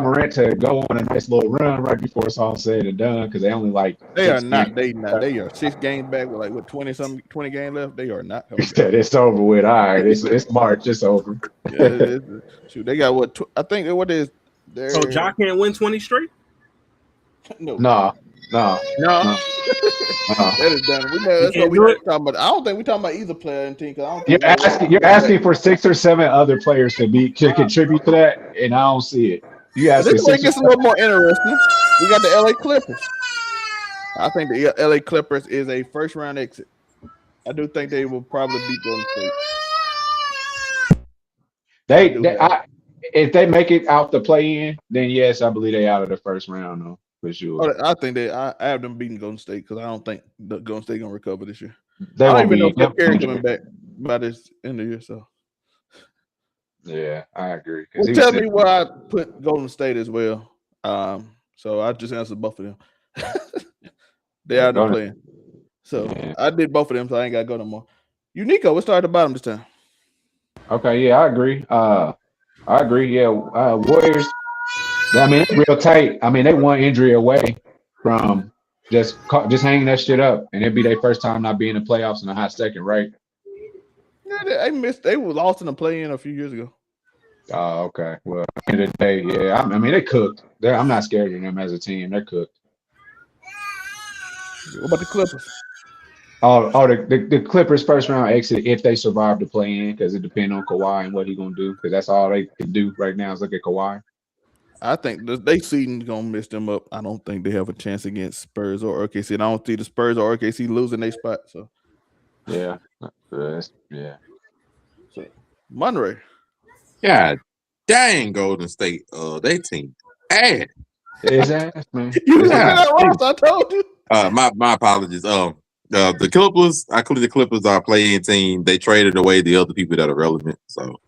S5: Morant to go on a nice little run right before it's all said and done, because they only
S3: they are 6 games back with 20 games left. They are not.
S5: It's over with. All right, it's March. It's over.
S3: Yeah, shoot, they got what? I think what is.
S4: So Ja can't win 20 straight?
S3: No.
S5: That
S3: is done. That's what we're talking about. I don't think we're talking about either player in the team.
S5: You're asking for 6 or 7 other players to contribute to that, and I don't see it.
S3: This one gets a little more interesting. We got the LA Clippers. I think the LA Clippers is a first round exit. I do think they will probably beat Golden State.
S5: If they make it out the play-in, then yes, I believe they out of the first round though, for sure.
S3: I think I have them beating Golden State because I don't think the Golden State gonna recover this year.
S5: They
S3: I don't
S5: won't
S3: even know
S5: be.
S3: if Steph Curry coming back by this end of the year. So
S5: Yeah, I agree.
S3: well, tell me where I put Golden State as well. So I just answered both of them. They are the playing. So I did both of them, so I ain't gotta go no more. Unico, let's start at the bottom this time.
S5: Okay, yeah, I agree. Yeah, Warriors. I mean, it's real tight. I mean, they one injury away from just hanging that shit up, and it'd be their first time not being in the playoffs in a hot second, right?
S3: Yeah, they were lost in the play-in a few years ago.
S5: Oh, okay. Well, at the end of the day, yeah. I mean, they cooked. I'm not scared of them as a team. They're cooked.
S3: What about the Clippers?
S5: The Clippers first round exit if they survive the play-in, because it depends on Kawhi and what he's gonna do. Because that's all they can do right now is look at Kawhi.
S3: I think they season's gonna mess them up. I don't think they have a chance against Spurs or OKC. And I don't see the Spurs or OKC losing their spot. So
S5: yeah.
S3: So Monterey.
S6: God dang, Golden State. They team ass.
S5: His ass, man.
S3: You was looking at Ross, I told you.
S6: My apologies. The Clippers, I include the Clippers are a playing team. They traded away the other people that are relevant. So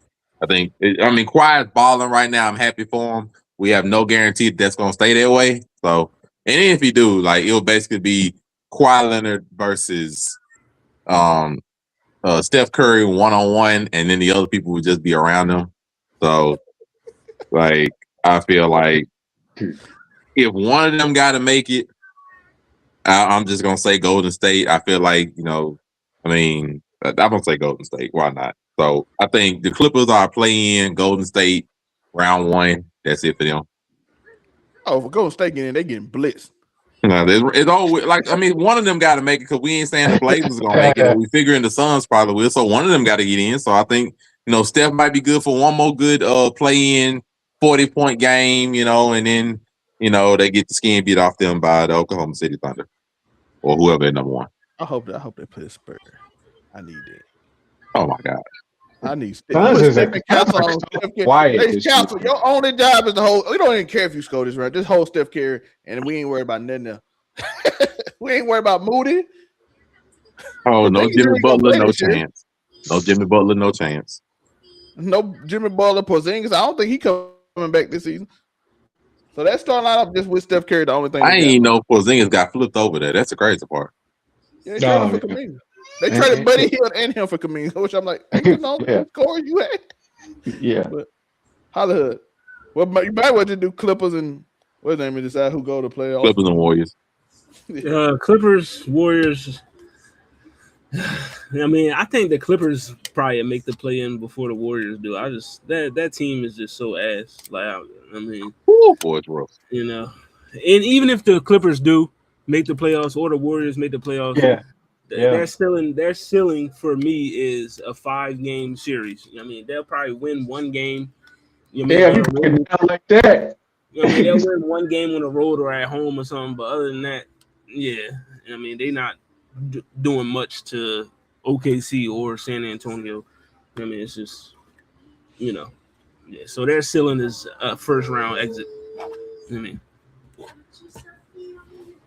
S6: I think, Kawhi's balling right now. I'm happy for him. We have no guarantee that's going to stay that way. So, and if you do, it'll basically be Kawhi Leonard versus Steph Curry 1-on-1, and then the other people would just be around them. So, I feel like if one of them got to make it, I'm just gonna say Golden State. I feel like I'm gonna say Golden State. Why not? So I think the Clippers are playing Golden State round 1. That's it for them.
S3: Oh, for Golden State getting in, they getting blitzed.
S6: It's all one of them got to make it because we ain't saying the Blazers gonna make it. We figuring the Suns probably will. So one of them got to get in. So I think Steph might be good for one more good play-in 40-point game. And then they get the skin beat off them by the Oklahoma City Thunder or whoever at number 1.
S3: I hope they play a Spurs. I need that.
S6: Oh my God.
S3: I need
S5: quiet.
S3: Your only job is to hold. We don't even care if you score this round. Just hold Steph Curry, and we ain't worried about nothing else. We ain't worried about Moody.
S6: Oh, no Jimmy Butler, no chance. No Jimmy Butler, no chance.
S3: No Jimmy Butler, Porzingis. I don't think he coming back this season. So that starting lineup just with Steph Curry, the only thing.
S6: I ain't even know Porzingis got flipped over there. That's the crazy part.
S3: Yeah, they traded for Kaminga. They traded Buddy Hield and him for Kaminga, which I'm like, hey, score you had.
S5: Yeah.
S3: But Hollywood. Well, you might want to do Clippers and what's the name of decide who go to playoffs.
S6: Clippers and Warriors.
S4: Clippers, Warriors. I think the Clippers probably make the play-in before the Warriors do. That team is just so ass.
S6: Boy, it's rough.
S4: And even if the Clippers do make the playoffs or the Warriors make the playoffs, their ceiling for me is a 5-game series. They'll probably win one game.
S5: Like that.
S4: They'll win one game on the road or at home or something. But other than that, they're not doing much to OKC or San Antonio. It's just, so their ceiling is a first round exit.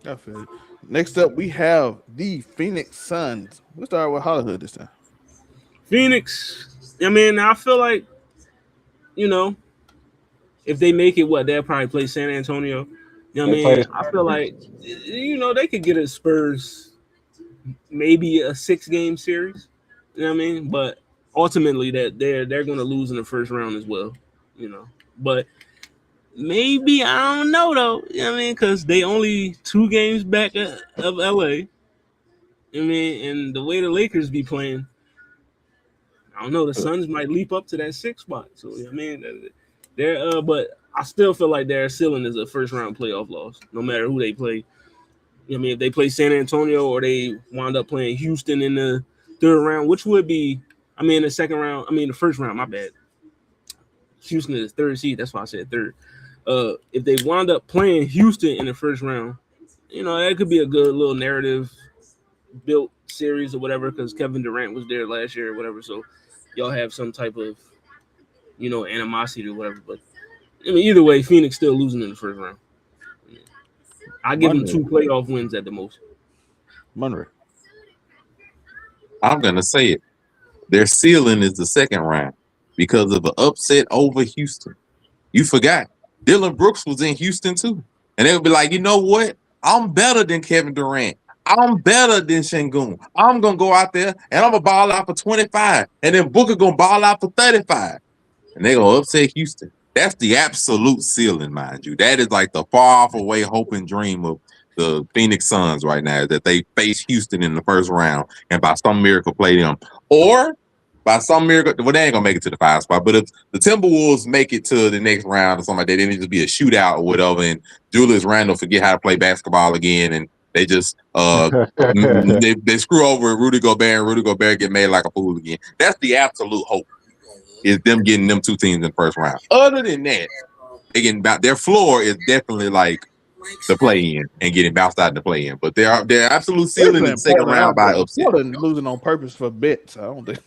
S3: I feel it. Next up, we have the Phoenix Suns. We'll start with Hollywood this time.
S4: Phoenix. I feel like, if they make it, they'll probably play San Antonio. I feel like, they could get a Spurs, maybe a 6-game series. But ultimately, that they're going to lose in the first round as well. But maybe, I don't know though. Because they only 2 games back of LA. And the way the Lakers be playing, I don't know. The Suns might leap up to that 6th spot. So they're but I still feel like their ceiling is a first round playoff loss, no matter who they play. If they play San Antonio or they wind up playing Houston in the 3rd round, which would be, the second round. The first round. My bad. Houston is 3rd seed. That's why I said 3rd. If they wind up playing Houston in the first round, that could be a good little narrative, built series or whatever because Kevin Durant was there last year or whatever. So y'all have some type of animosity or whatever. But I mean, either way, Phoenix still losing in the first round. I give them 2 playoff wins at the most.
S3: Monroe.
S6: I'm gonna say it. Their ceiling is the second round because of an upset over Houston. You forgot Dylan Brooks was in Houston too, and they would be like, you know what? I'm better than Kevin Durant. I'm better than Şengün. I'm gonna go out there and I'm gonna ball out for 25, and then Booker gonna ball out for 35, and they gonna upset Houston. That's the absolute ceiling, mind you. That is like the far off away hope and dream of the Phoenix Suns right now, that they face Houston in the first round and by some miracle play them. Or by some miracle, well, they ain't gonna make it to the 5 spot. But if the Timberwolves make it to the next round or something like that, then it just be a shootout or whatever, and Julius Randle forget how to play basketball again, and they just they screw over Rudy Gobert, and Rudy Gobert get made like a fool again. That's the absolute hope, is them getting them 2 teams in the first round. Other than that, they getting their floor is definitely like the play-in and getting bounced out in the play-in. But their absolute ceiling in the second round by upset.
S3: Portland losing on purpose for bets. I don't think.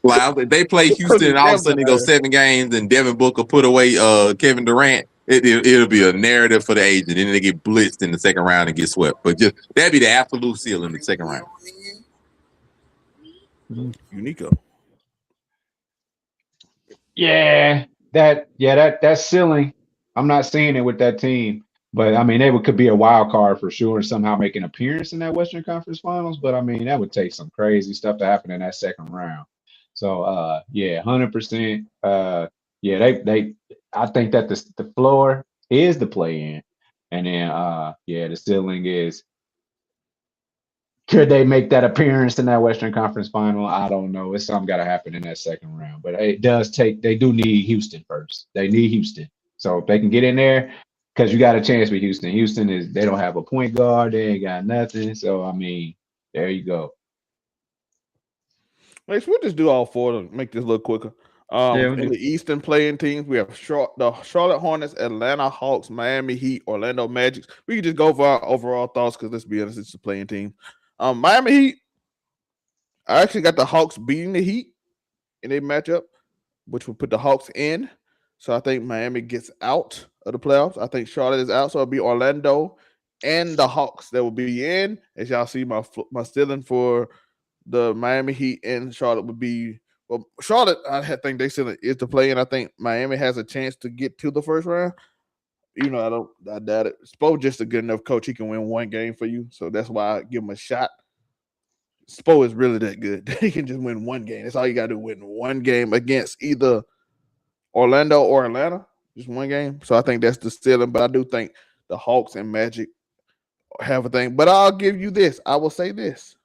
S6: Like, they play Houston and all of a sudden they go 7 games and Devin Booker put away Kevin Durant. It'll be a narrative for the age, and then they get blitzed in the second round and get swept. But just that'd be the absolute ceiling in the second round.
S3: Unico.
S5: Yeah, that ceiling. I'm not seeing it with that team, but I mean, they could be a wild card for sure and somehow make an appearance in that Western Conference Finals. But I mean, that would take some crazy stuff to happen in that second round. So, 100%. They. I think that the floor is the play-in, and then the ceiling is. Could they make that appearance in that Western Conference Final? I don't know. It's something got to happen in that second round, but it does take. They do need Houston first. They need Houston, so if they can get in there, because you got a chance with Houston. Houston they don't have a point guard. They ain't got nothing. So I mean, there you go.
S3: We'll just do all 4 to make this a little quicker. In the Eastern playing teams, we have the Charlotte Hornets, Atlanta Hawks, Miami Heat, Orlando Magic. We can just go for our overall thoughts because let's be honest, it's a playing team. Miami Heat, I actually got the Hawks beating the Heat in a matchup, which will put the Hawks in. So I think Miami gets out of the playoffs. I think Charlotte is out, so it'll be Orlando and the Hawks that will be in. As y'all see, my ceiling for the Miami Heat and Charlotte would be, well, Charlotte, I think they still is to play, and I think Miami has a chance to get to the first round. I doubt it. Spo just a good enough coach. He can win 1 game for you. So that's why I give him a shot. Spo is really that good. He can just win 1 game. That's all you got to do, win 1 game against either Orlando or Atlanta. Just 1 game. So I think that's the ceiling. But I do think the Hawks and Magic have a thing. But I'll give you this. I will say this.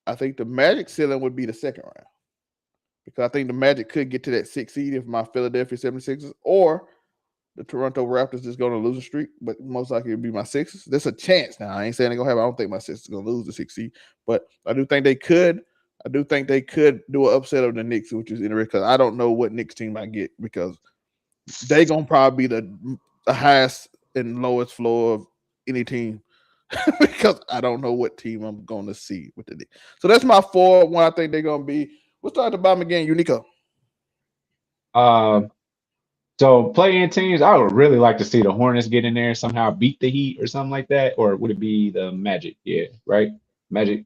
S3: I think the Magic ceiling would be the second round. Because I think the Magic could get to that 6th seed if my Philadelphia 76ers or the Toronto Raptors is going to lose a streak, but most likely it'll be my Sixers. There's a chance now. I ain't saying they're going to have. I don't think my Sixers are going to lose the 6th seed, but I do think they could. I do think they could do an upset of the Knicks, which is interesting because I don't know what Knicks team I get because they're going to probably be the highest and lowest floor of any team because I don't know what team I'm going to see with the Knicks. So that's my 4. One I think they're going to be. We'll start at the bottom again, Unico.
S5: So play-in teams, I would really like to see the Hornets get in there and somehow beat the Heat or something like that. Or would it be the Magic? Yeah, right? Magic.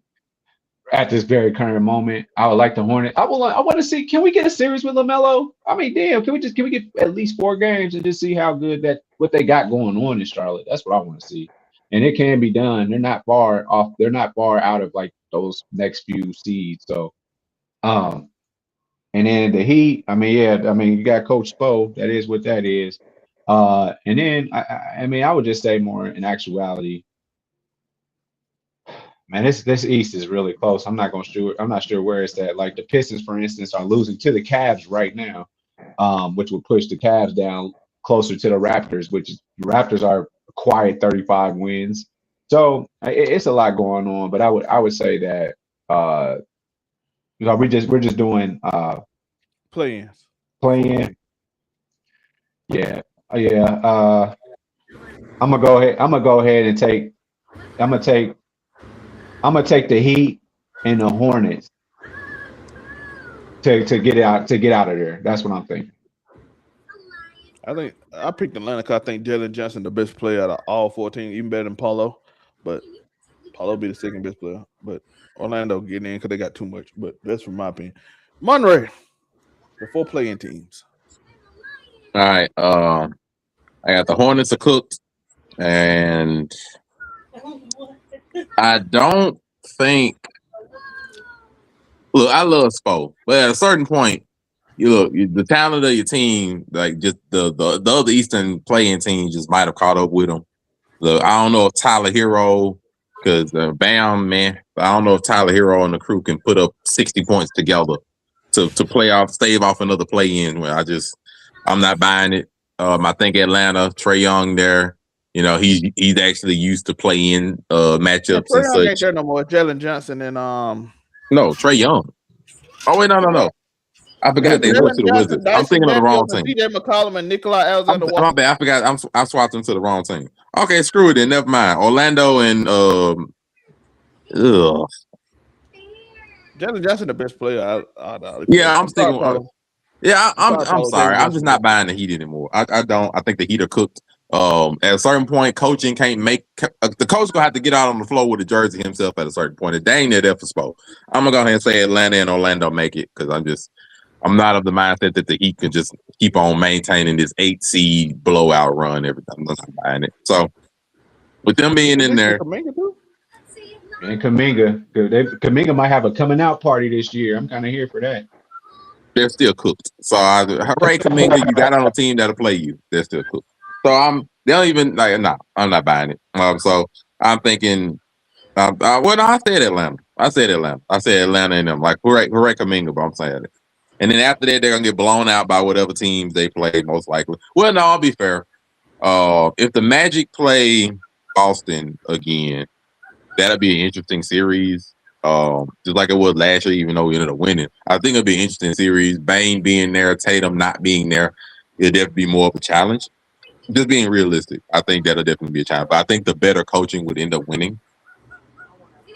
S5: At this very current moment, I would like the Hornets. I want to see, can we get a series with LaMelo? I mean, damn, can we get at least 4 games and just see how good what they got going on in Charlotte? That's what I want to see. And it can be done. They're not far off. They're not far out of like those next few seeds. So, and then the Heat, you got Coach Spo. That is what that is. And then, I would just say more in actuality, man, this East is really close. I'm not sure where it's at. Like the Pistons, for instance, are losing to the Cavs right now, which would push the Cavs down closer to the Raptors, which the Raptors are a quiet 35 wins. So it's a lot going on. But I would say that we're just doing
S3: play-ins.
S5: Play-in. Yeah. I'm gonna go ahead and take I'm gonna take the Heat and the Hornets to get out of there. That's what I'm thinking.
S3: I think I picked Atlanta because I think Jalen Johnson the best player out of all 14, even better than Paulo. But Paulo be the second best player. But Orlando getting in because they got too much. But that's from my opinion. Monterey, the 4 playing teams.
S6: All right. I got the Hornets are cooked, and I don't think. Look, I love Spo, but at a certain point, the talent of your team, like just the other Eastern playing team, just might have caught up with them. I don't know if Tyler Hero, because Bam, man, I don't know if Tyler Hero and the crew can put up 60 points together to stave off another play in. Where I'm not buying it. I think Atlanta, Trae Young there. He's actually used to play in matchups
S3: Trae
S6: and
S3: Young
S6: such.
S3: ain't there no more. Jalen Johnson and
S6: No, Trae Young. Oh wait, no. I forgot they went to the Wizards. I'm thinking of the wrong team.
S3: DJ McCollum and Nikolai Alexander.
S6: My bad. I forgot. I swapped them to the wrong team. Okay, screw it then. Never mind. Orlando and
S3: Jalen Johnson the best player.
S6: Yeah, I'm sticking. Yeah, I'm sorry. I'm just not buying the Heat anymore. I don't. I think the Heat are cooked. At a certain point, coaching can't make the coach gonna have to get out on the floor with a jersey himself at a certain point. If they ain't there for Spo, I'm gonna go ahead and say Atlanta and Orlando make it because I'm not of the mindset that the Heat can just keep on maintaining this 8 seed blowout run every time. I'm not buying it. So with them being in there,
S5: and Kuminga might have a coming out party this year. I'm kind of here for that.
S6: they're still cooked. So hooray, Kuminga, you got on a team that'll play you. They're still cooked. So they don't even I'm not buying it. So I'm thinking, I said Atlanta. I said Atlanta and them like hooray Kuminga, but I'm saying it. And then after that, they're gonna get blown out by whatever teams they play, most likely. Well, no, I'll be fair. If the Magic play Boston again, that'll be an interesting series. Just like it was last year, even though we ended up winning. I think it'll be an interesting series. Bane being there, Tatum not being there, it'll definitely be more of a challenge. Just being realistic, I think that'll definitely be a challenge. But I think the better coaching would end up winning.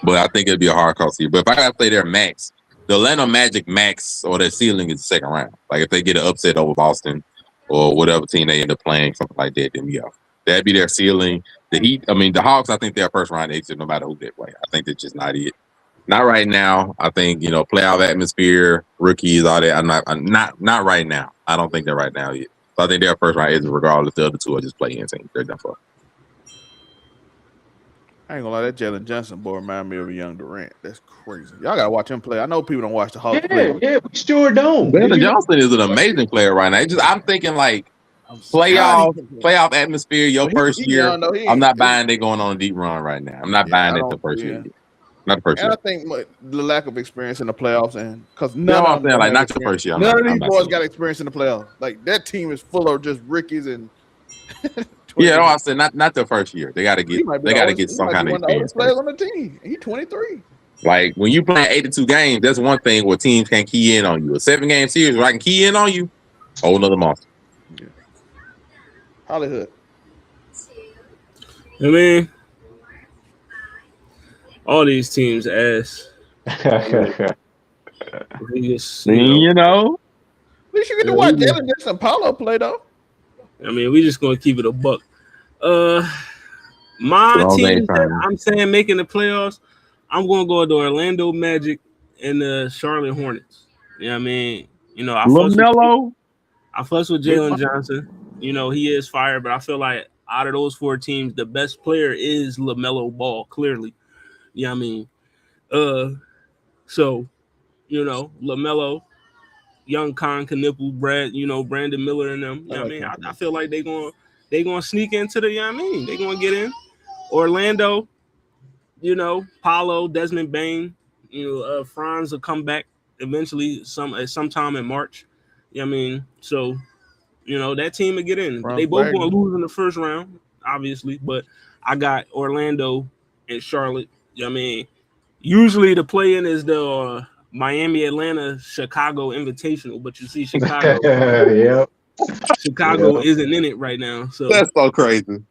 S6: But I think it'll be a hard call series. But if I gotta play their max, the Atlanta Magic max or their ceiling is the second round. Like if they get an upset over Boston or whatever team they end up playing, something like that, then that'd be their ceiling. The Heat, the Hawks, I think they're a first round exit no matter who they play. I think that's just not it. Not right now. I think playoff atmosphere, rookies, all that. I'm not right now. I don't think they're right now yet. So I think they're a first round exit regardless. The other two are just playing teams. They're done for.
S3: I ain't gonna lie, that Jalen Johnson boy remind me of a young Durant. That's crazy. Y'all gotta watch him play. I know people don't watch the Hawks play.
S5: Yeah, we sure don't.
S6: Jalen Johnson is an amazing player right now. I'm thinking like playoff atmosphere. Your first year. I'm not buying they going on a deep run right now. I'm not buying it the first year. Not the first year.
S3: I think the lack of experience in the playoffs and because
S6: not your first year.
S3: None of these boys got experience in the playoffs. Like that team is full of just rookies and.
S6: Yeah, I said not the first year. They got to get some kind of experience.
S3: Players on the team. He's 23.
S6: Like when you play 82 games, that's one thing where teams can't key in on you. A 7-game series where I can key in on you, whole nother monster.
S3: Yeah. Hollywood.
S4: All these teams ass.
S3: At least you get to watch Jalen Johnson Paulo play though.
S4: We just gonna keep it a buck. My team that I'm saying making the playoffs, I'm gonna go to Orlando Magic and the Charlotte Hornets. I fuss with Jalen Johnson. He is fire, but I feel like out of those 4 teams, the best player is LaMelo Ball, clearly. So, LaMelo, Young Knipple, Brad, Brandon Miller and them. I feel like they gonna sneak into the, they gonna get in. Orlando, Paulo, Desmond Bane, Franz will come back eventually sometime in March. So, that team will get in. They both gonna lose in the first round, obviously, but I got Orlando and Charlotte. Usually the play-in is the Miami, Atlanta, Chicago Invitational, but you see Chicago isn't in it right now. So
S6: that's so crazy.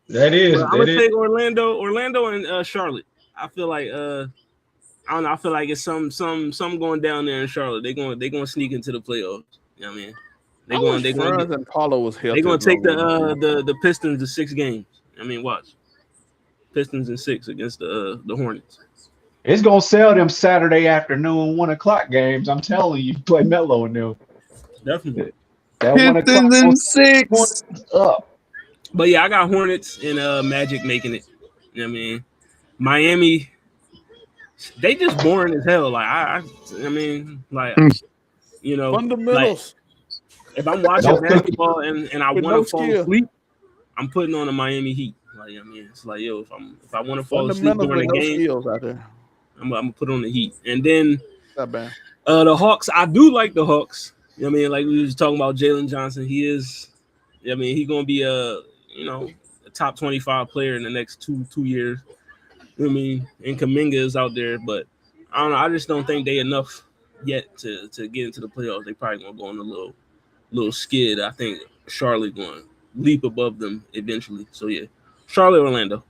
S5: That is.
S4: I'm gonna take Orlando and Charlotte. I feel like I don't know. I feel like it's some going down there in Charlotte. They're gonna sneak into the playoffs. You know what I mean? They're going
S3: and Paulo was healthy.
S4: They're gonna take the Pistons to 6 games. I mean, watch. Pistons in 6 against the Hornets.
S5: It's gonna sell them Saturday afternoon 1:00 games. I'm telling you, play Melo and them.
S4: Definitely.
S5: That 1:00
S6: Pistons in 6
S5: up.
S4: But yeah, I got Hornets and Magic making it. You know what I mean? Miami, they just boring as hell. Like I mean, like you know,
S3: fundamentals.
S4: Like, if I'm watching basketball and I want to fall asleep, I'm putting on a Miami Heat. Like I mean, it's like if I want to fall asleep during the game,
S3: out there.
S4: I'm gonna put on the Heat. And then
S3: not bad.
S4: The Hawks, I do like the Hawks. You know what I mean? Like we was talking about Jalen Johnson. He is, I mean, he's gonna be a top 25 player in the next two years. You know what I mean? And Kuminga is out there, but I don't know. I just don't think they enough yet to get into the playoffs. They probably gonna go on a little skid. I think Charlotte going to leap above them eventually. So yeah, Charlotte, Orlando.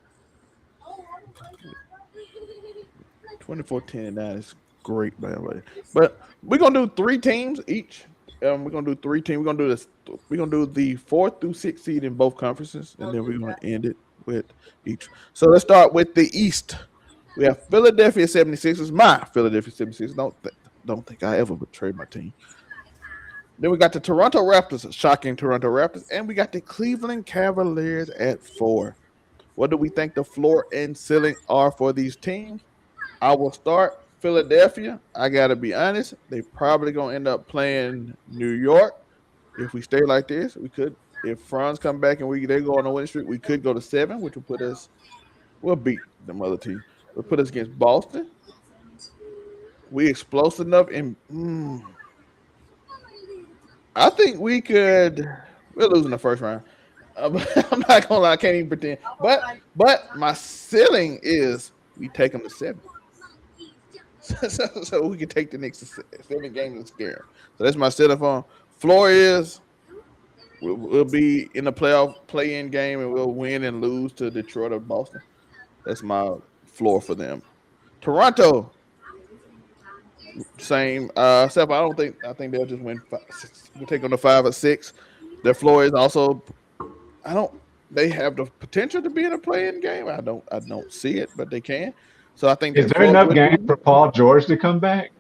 S3: 24-10 and that is great, by the way. But we're gonna do 3 teams each. We're gonna do 3 teams. We're gonna do this. We're gonna do the 4th through 6th seed in both conferences, and then we're gonna end it with each. So let's start with the East. We have Philadelphia 76ers. My Philadelphia 76ers. Don't think I ever betrayed my team. Then we got the Toronto Raptors, shocking Toronto Raptors, and we got the Cleveland Cavaliers at 4. What do we think the floor and ceiling are for these teams? I will start Philadelphia. I gotta be honest; they probably gonna end up playing New York. If we stay like this, we could. If Franz come back and they go on a winning streak, we could go to 7, which will put us. We'll beat the other team. We'll put us against Boston. We explosive enough, and I think we could. We'll lose in the first round. I'm not gonna lie; I can't even pretend. But my ceiling is we take them to 7. So we can take the next 7 games and scare them. So that's my ceiling for them. Floor is we'll be in the play-in game, and we'll win and lose to Detroit or Boston. That's my floor for them. Toronto, same. Except I think they'll just win 5, 6. We'll take on the 5 or 6. Their floor is also. They have the potential to be in a play-in game. I don't see it, but they can. So I think
S5: is there enough games for Paul George to come back?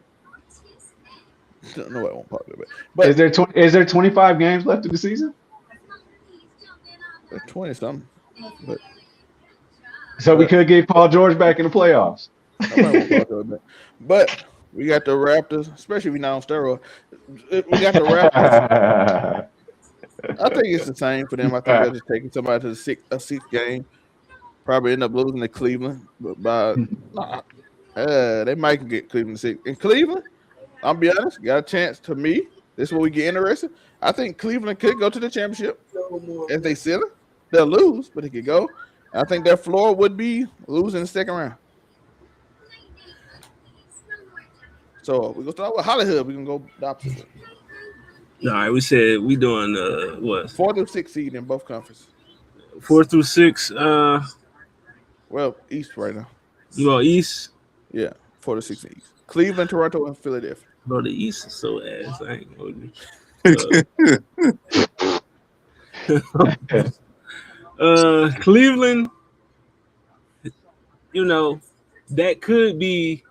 S3: No, it won't probably. But
S5: is there 25 games left in the season?
S3: 20 something.
S5: So we could get Paul George back in the playoffs.
S3: But we got the Raptors, especially if we're not on steroids. We got the Raptors. I think it's the same for them. I think they're just taking somebody to the 6th game. Probably end up losing to Cleveland, but they might get Cleveland 6. In Cleveland, I'll be honest, got a chance to me. This is where we get interested. I think Cleveland could go to the championship. If they seal it, they'll lose, but they could go. I think their floor would be losing in the 2nd round. So we're gonna start with Hollywood. We're gonna go the opposite.
S4: All right, we said we doing what?
S3: 4 through 6 seed in both conferences.
S4: 4 through 6.
S3: Well, East right now.
S4: You go East?
S3: Yeah, 4 to 6 East. Cleveland, Toronto, and Philadelphia.
S4: Bro, the East is so ass. I ain't holding you. Cleveland, that could be,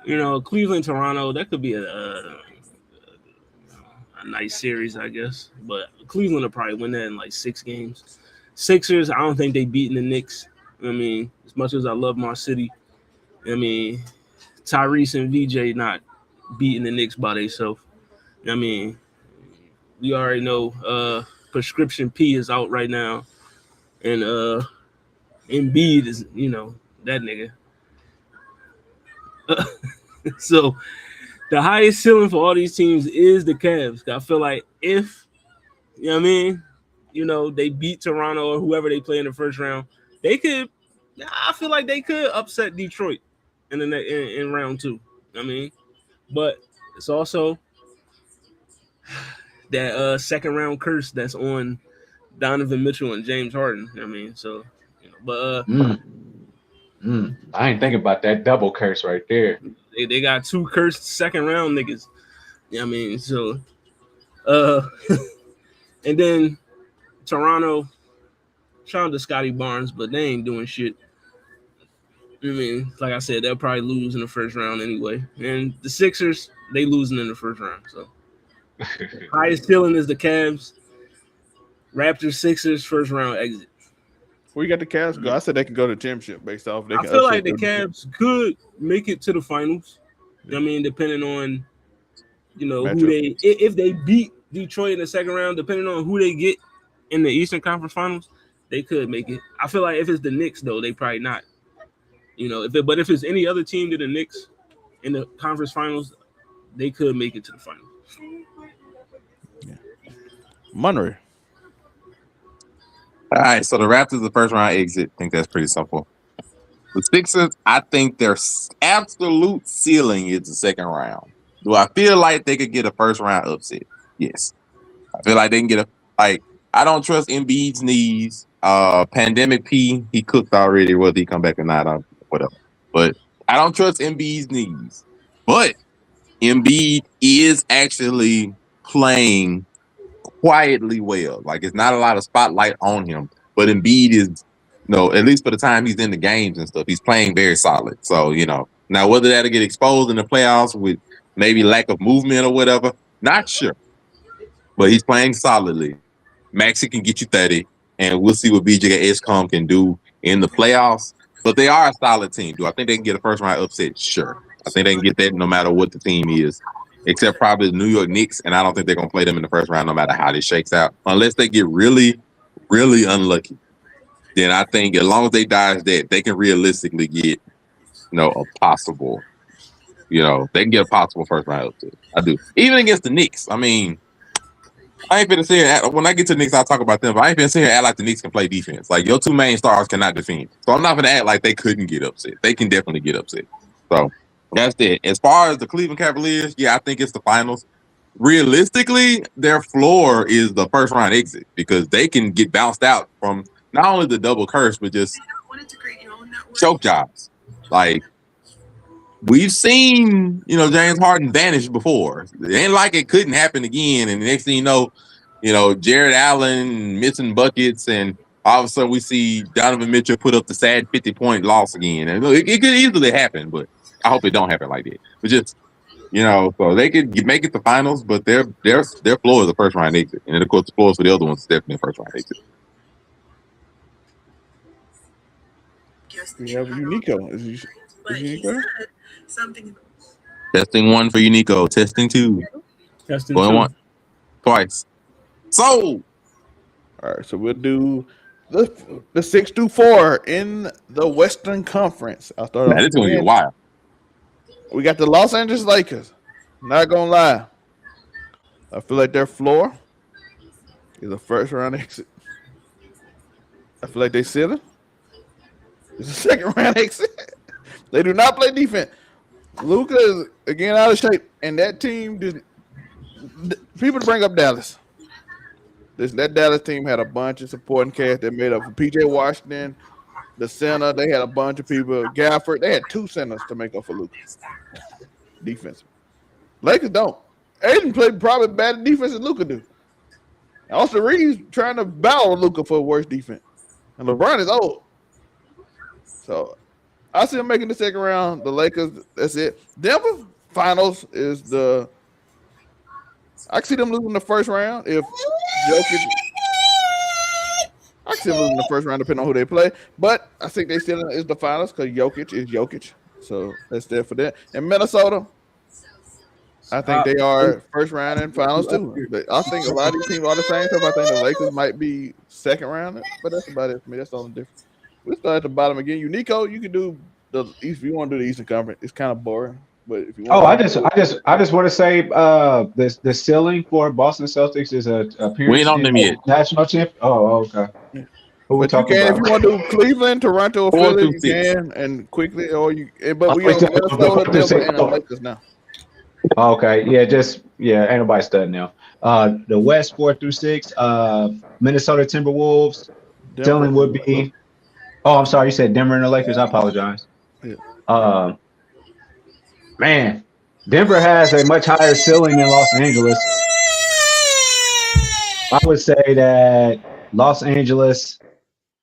S4: Cleveland, Toronto. That could be a nice series, I guess. But Cleveland will probably win that in like 6 games. Sixers, I don't think they beating the Knicks. I mean, as much as I love my city, I mean, Tyrese and VJ not beating the Knicks by themselves. I mean, we already know Prescription P is out right now. And Embiid is, that nigga. So the highest ceiling for all these teams is the Cavs. I feel like if, they beat Toronto or whoever they play in the first round, I feel like they could upset Detroit in round 2. But it's also that 2nd round curse that's on Donovan Mitchell and James Harden. I mean, so but
S5: I ain't thinking about that double curse right there.
S4: they got 2 cursed second round niggas. I mean, so and then Toronto, shout out to Scotty Barnes, but they ain't doing shit. I mean, like I said, they'll probably lose in the first round anyway. And the Sixers, they losing in the first round. So highest ceiling is the Cavs. Raptors, Sixers, first round exit.
S3: Where you got the Cavs go? I said they can go to the championship based off.
S4: I feel like the Cavs could make it to the finals. I mean, depending on who if they beat Detroit in the second round, depending on who they get in the Eastern Conference Finals, they could make it. I feel like if it's the Knicks, though, they probably not. But if it's any other team to the Knicks in the conference finals, they could make it to the finals.
S3: Yeah. Monroe.
S6: All right, so the Raptors, the first round exit. I think that's pretty simple. The Sixers, I think their absolute ceiling is the second round. Do I feel like they could get a first round upset? Yes. I feel like they can get I don't trust Embiid's knees. Pandemic P, he cooked already, whether he come back or not, whatever. But I don't trust Embiid's knees. But Embiid is actually playing quietly well. Like, it's not a lot of spotlight on him. But Embiid is, at least for the time he's in the games and stuff, he's playing very solid. So, now whether that'll get exposed in the playoffs with maybe lack of movement or whatever, not sure. But he's playing solidly. Maxey can get you 30, and we'll see what BJ Escom can do in the playoffs. But they are a solid team. Do I think they can get a first round upset? Sure. I think they can get that no matter what the team is, except probably the New York Knicks, and I don't think they're going to play them in the first round no matter how this shakes out, unless they get really, really unlucky. Then I think as long as they dodge that, they can realistically get, a possible, they can get a possible first round upset. I do. Even against the Knicks. I mean, I ain't finna say it. When I get to the Knicks, I'll talk about them, but I ain't finna say it act like the Knicks can play defense. Like, your 2 main stars cannot defend. So I'm not gonna act like they couldn't get upset. They can definitely get upset. So that's it. As far as the Cleveland Cavaliers, yeah, I think it's the finals. Realistically, their floor is the first round exit because they can get bounced out from not only the double curse, but just choke jobs. Like, we've seen, James Harden vanish before. It ain't like it couldn't happen again. And the next thing you know, Jared Allen missing buckets, and all of a sudden we see Donovan Mitchell put up the sad 50-point loss again. And it could easily happen, but I hope it don't happen like that. But just, so they could make it to finals, but their floor is the first round exit. And then, of course, the floors for the other ones is definitely first round exit.
S3: We have Unico. Is Unico?
S6: Testing 1 for Unico. Testing 2.
S4: Testing
S6: Going
S4: 2.
S6: 1. Twice. So.
S3: All right, so we'll do the 6-4 in the Western Conference. I'll start off.
S6: It's going to get wild.
S3: We got the Los Angeles Lakers. Not going to lie. I feel like their floor is a first round exit. I feel like they ceiling is a second round exit. They do not play defense. Luka is again out of shape, and that team people bring up Dallas. That Dallas team had a bunch of supporting cast that made up for PJ Washington, the center. They had a bunch of people. Gafford. They had 2 centers to make up for Luka. Defense. Lakers don't. Aiden played probably better defense than Luka do. Austin Reeves trying to battle Luka for worse defense, and LeBron is old. So I see them making the second round. The Lakers, that's it. Denver finals is the. I can see them losing the first round if Jokic. I can see them losing the first round depending on who they play. But I think they still is the finals because Jokic is Jokic. So that's there for that. And Minnesota, I think they are first round and finals too. But I think a lot of these teams are the same stuff. I think the Lakers might be second round, but that's about it for me. That's the only difference. We'll start at the bottom again. Unico, you can do the East. If you want to do the Eastern Conference, it's kind of boring. But if you want
S5: I just want to say the ceiling for Boston Celtics is a appearance.
S6: We ain't on them yet.
S5: National champ. Oh, okay.
S3: Yeah.
S5: Who we talking about?
S3: If you want to do Cleveland, Toronto, or Philly, you can, and quickly, or you. But we got Minnesota, Denver, and the Lakers now.
S5: Okay, ain't nobody studying now. The West 4 through 6. Minnesota Timberwolves.
S3: Denver.
S5: Ceiling would be. Oh, I'm sorry. You said Denver and the Lakers. I apologize.
S3: Yeah.
S5: Man, Denver has a much higher ceiling than Los Angeles. I would say that Los Angeles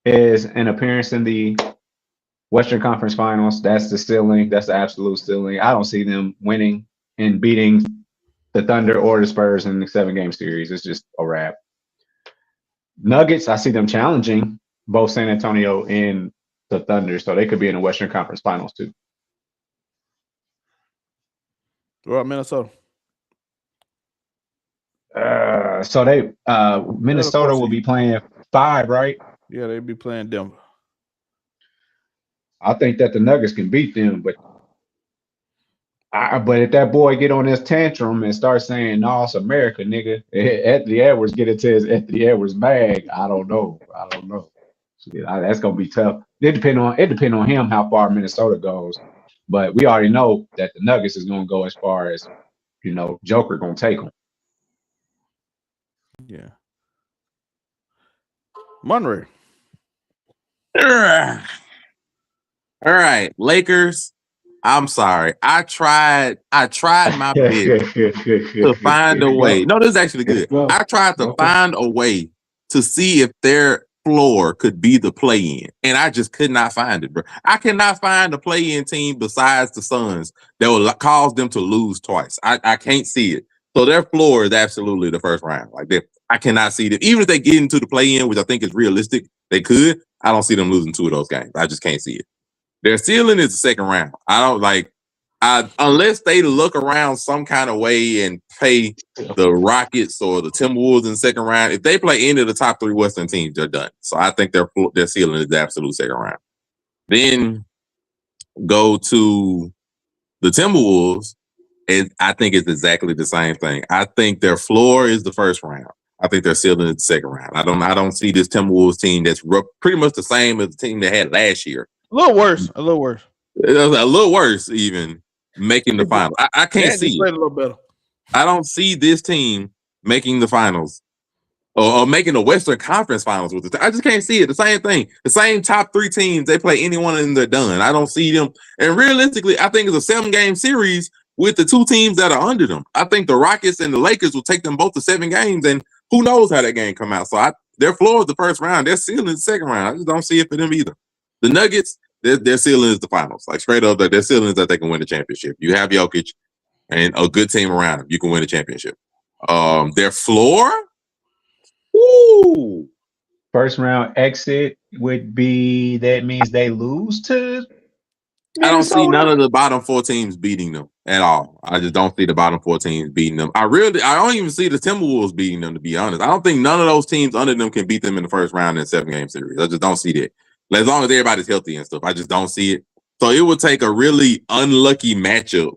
S5: is an appearance in the Western Conference Finals. That's the ceiling. That's the absolute ceiling. I don't see them winning and beating the Thunder or the Spurs in the 7-game series. It's just a wrap. Nuggets, I see them challenging both San Antonio and the Thunder, so they could be in the Western Conference Finals too.
S3: What about Minnesota?
S5: So they Minnesota will be playing 5, right?
S3: Yeah, they'd be playing Denver.
S5: I think that the Nuggets can beat them, but if that boy get on his tantrum and start saying, "No, it's America, nigga," Anthony Edwards get into his Anthony Edwards bag. I don't know. That's gonna be tough. It depend on him how far Minnesota goes, but we already know that the Nuggets is gonna go as far as Joker gonna take them.
S3: Yeah. Monterey.
S6: All right, Lakers. I'm sorry. I tried my best to find a way. No, this is actually good. I tried to find a way to see if their floor could be the play-in, and I just could not find it, bro. I cannot find a play-in team besides the Suns that will cause them to lose twice. I can't see it. So their floor is absolutely the first round. Like I cannot see them. Even if they get into the play-in, which I think is realistic, they could. I don't see them losing 2 of those games. I just can't see it. Their ceiling is the second round. I don't unless they look around some kind of way and play the Rockets or the Timberwolves in the second round. If they play any of the top 3 Western teams, they're done. So I think their ceiling is the absolute second round. Then go to the Timberwolves, and I think it's exactly the same thing. I think their floor is the first round. I think their ceiling is the second round. I don't see this Timberwolves team that's pretty much the same as the team they had last year.
S3: A little worse.
S6: It was a little worse, even making the finals. I can't see it.
S3: A little better.
S6: I don't see this team making the finals or making the Western Conference Finals with it. I just can't see it. The same thing. The same top 3 teams, they play any one of them, they're done. I don't see them. And realistically, I think it's a 7-game series with the 2 teams that are under them. I think the Rockets and the Lakers will take them both to 7 games, and who knows how that game come out. So their floor is the first round. Their ceiling is the second round. I just don't see it for them either. The Nuggets, their ceiling is the finals. Like straight up, their ceiling is that they can win the championship. You have Jokic and a good team around them, you can win the championship. Their floor, woo.
S5: First round exit would be, that means they lose to Minnesota?
S6: I don't see none of the bottom 4 teams beating them at all. I just don't see the bottom 4 teams beating them. I don't even see the Timberwolves beating them, to be honest. I don't think none of those teams under them can beat them in the first round in a 7-game series. I just don't see that. As long as everybody's healthy and stuff, I just don't see it. So it would take a really unlucky matchup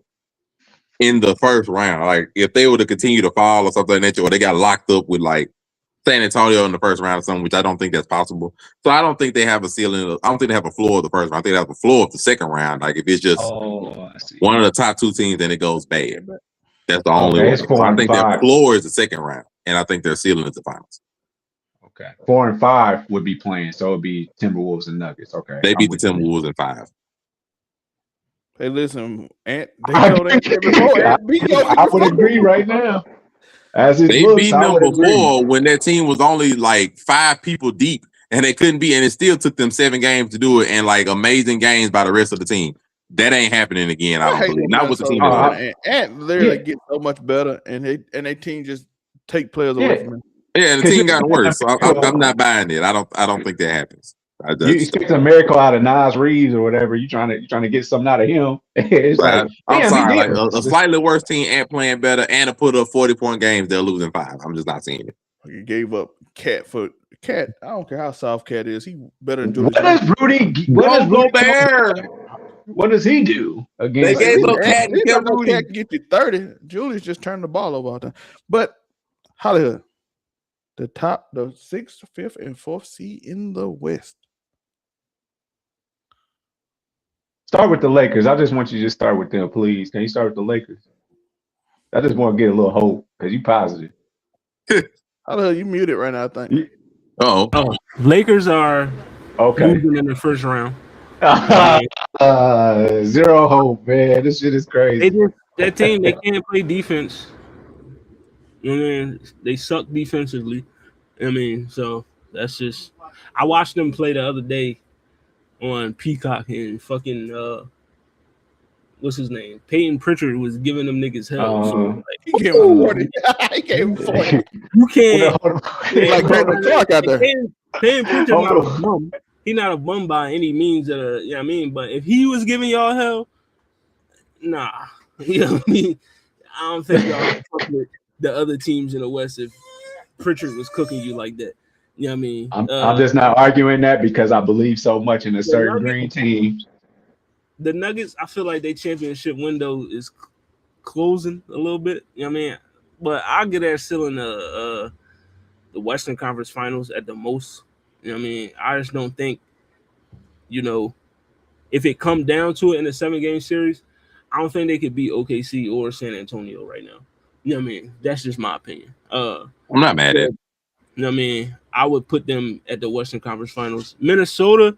S6: in the first round. Like if they were to continue to fall or something like that, or they got locked up with like San Antonio in the first round or something, which I don't think that's possible. So I don't think they have a ceiling. I don't think they have a floor of the first round. I think they have a floor of the second round. Like if it's just one of the top 2 teams, then it goes bad. That's the only one. So I think their floor is the second round, and I think their ceiling is the finals.
S5: Okay. 4 and 5 would be playing, so it would be Timberwolves and Nuggets. Okay.
S6: They beat the Timberwolves in 5.
S3: Hey, listen, Ant, I
S5: would agree right now.
S6: They beat them before when their team was only like 5 people deep, and they couldn't be, and it still took them 7 games to do it, and like amazing games by the rest of the team. That ain't happening again. I don't believe. Not with the team.
S3: Ant literally gets so much better, and they team just take players away from him.
S6: Yeah, the team got worse. So I'm not buying it. I don't think that happens.
S5: You expect a miracle out of Nas Reeves or whatever. You trying to get something out of him. It's
S6: right. I'm sorry. Like a slightly worse team and playing better and to put up 40-point games, they're losing 5. I'm just not seeing it.
S3: You gave up Cat. I don't care how soft Cat is. He better than Julius.
S5: What does he do against?
S6: They gave up Cat and
S3: Cat can get you 30. Julius just turned the ball over all the time. But Hollywood, the 6th, 5th, and 4th seed in the West.
S5: Start with the Lakers. I just want you to just start with them, please. Can you start with the Lakers? I just want to get a little hope because you positive.
S3: How the hell you muted right now? I think.
S6: Oh,
S4: Lakers are
S5: Okay.
S4: losing in the first round.
S5: Zero hope, man. This shit is crazy.
S4: That team, they can't play defense. You know what I mean? They suck defensively. I mean, so that's just. I watched them play the other day on Peacock and fucking what's his name? Peyton Pritchard was giving them niggas hell. So like,
S3: He gave him 40. He gave him 40.
S4: you can't
S3: Like Brandon Clark out there.
S4: Peyton Pritchard not a bum. He not a bum by any means. You know what I mean? But if he was giving y'all hell, nah. You know what I mean? I don't think y'all would fuck with the other teams in the West if Pritchard was cooking you like that. You know what I mean?
S5: I'm just not arguing that because I believe so much in a certain green team.
S4: The Nuggets, I feel like their championship window is closing a little bit. You know what I mean? But I'll get there still in the Western Conference Finals at the most. You know what I mean? I just don't think, if it come down to it in a 7-game series, I don't think they could beat OKC or San Antonio right now. You know what I mean? That's just my opinion.
S6: I'm not mad at it.
S4: You know what I mean? I would put them at the Western Conference Finals. Minnesota,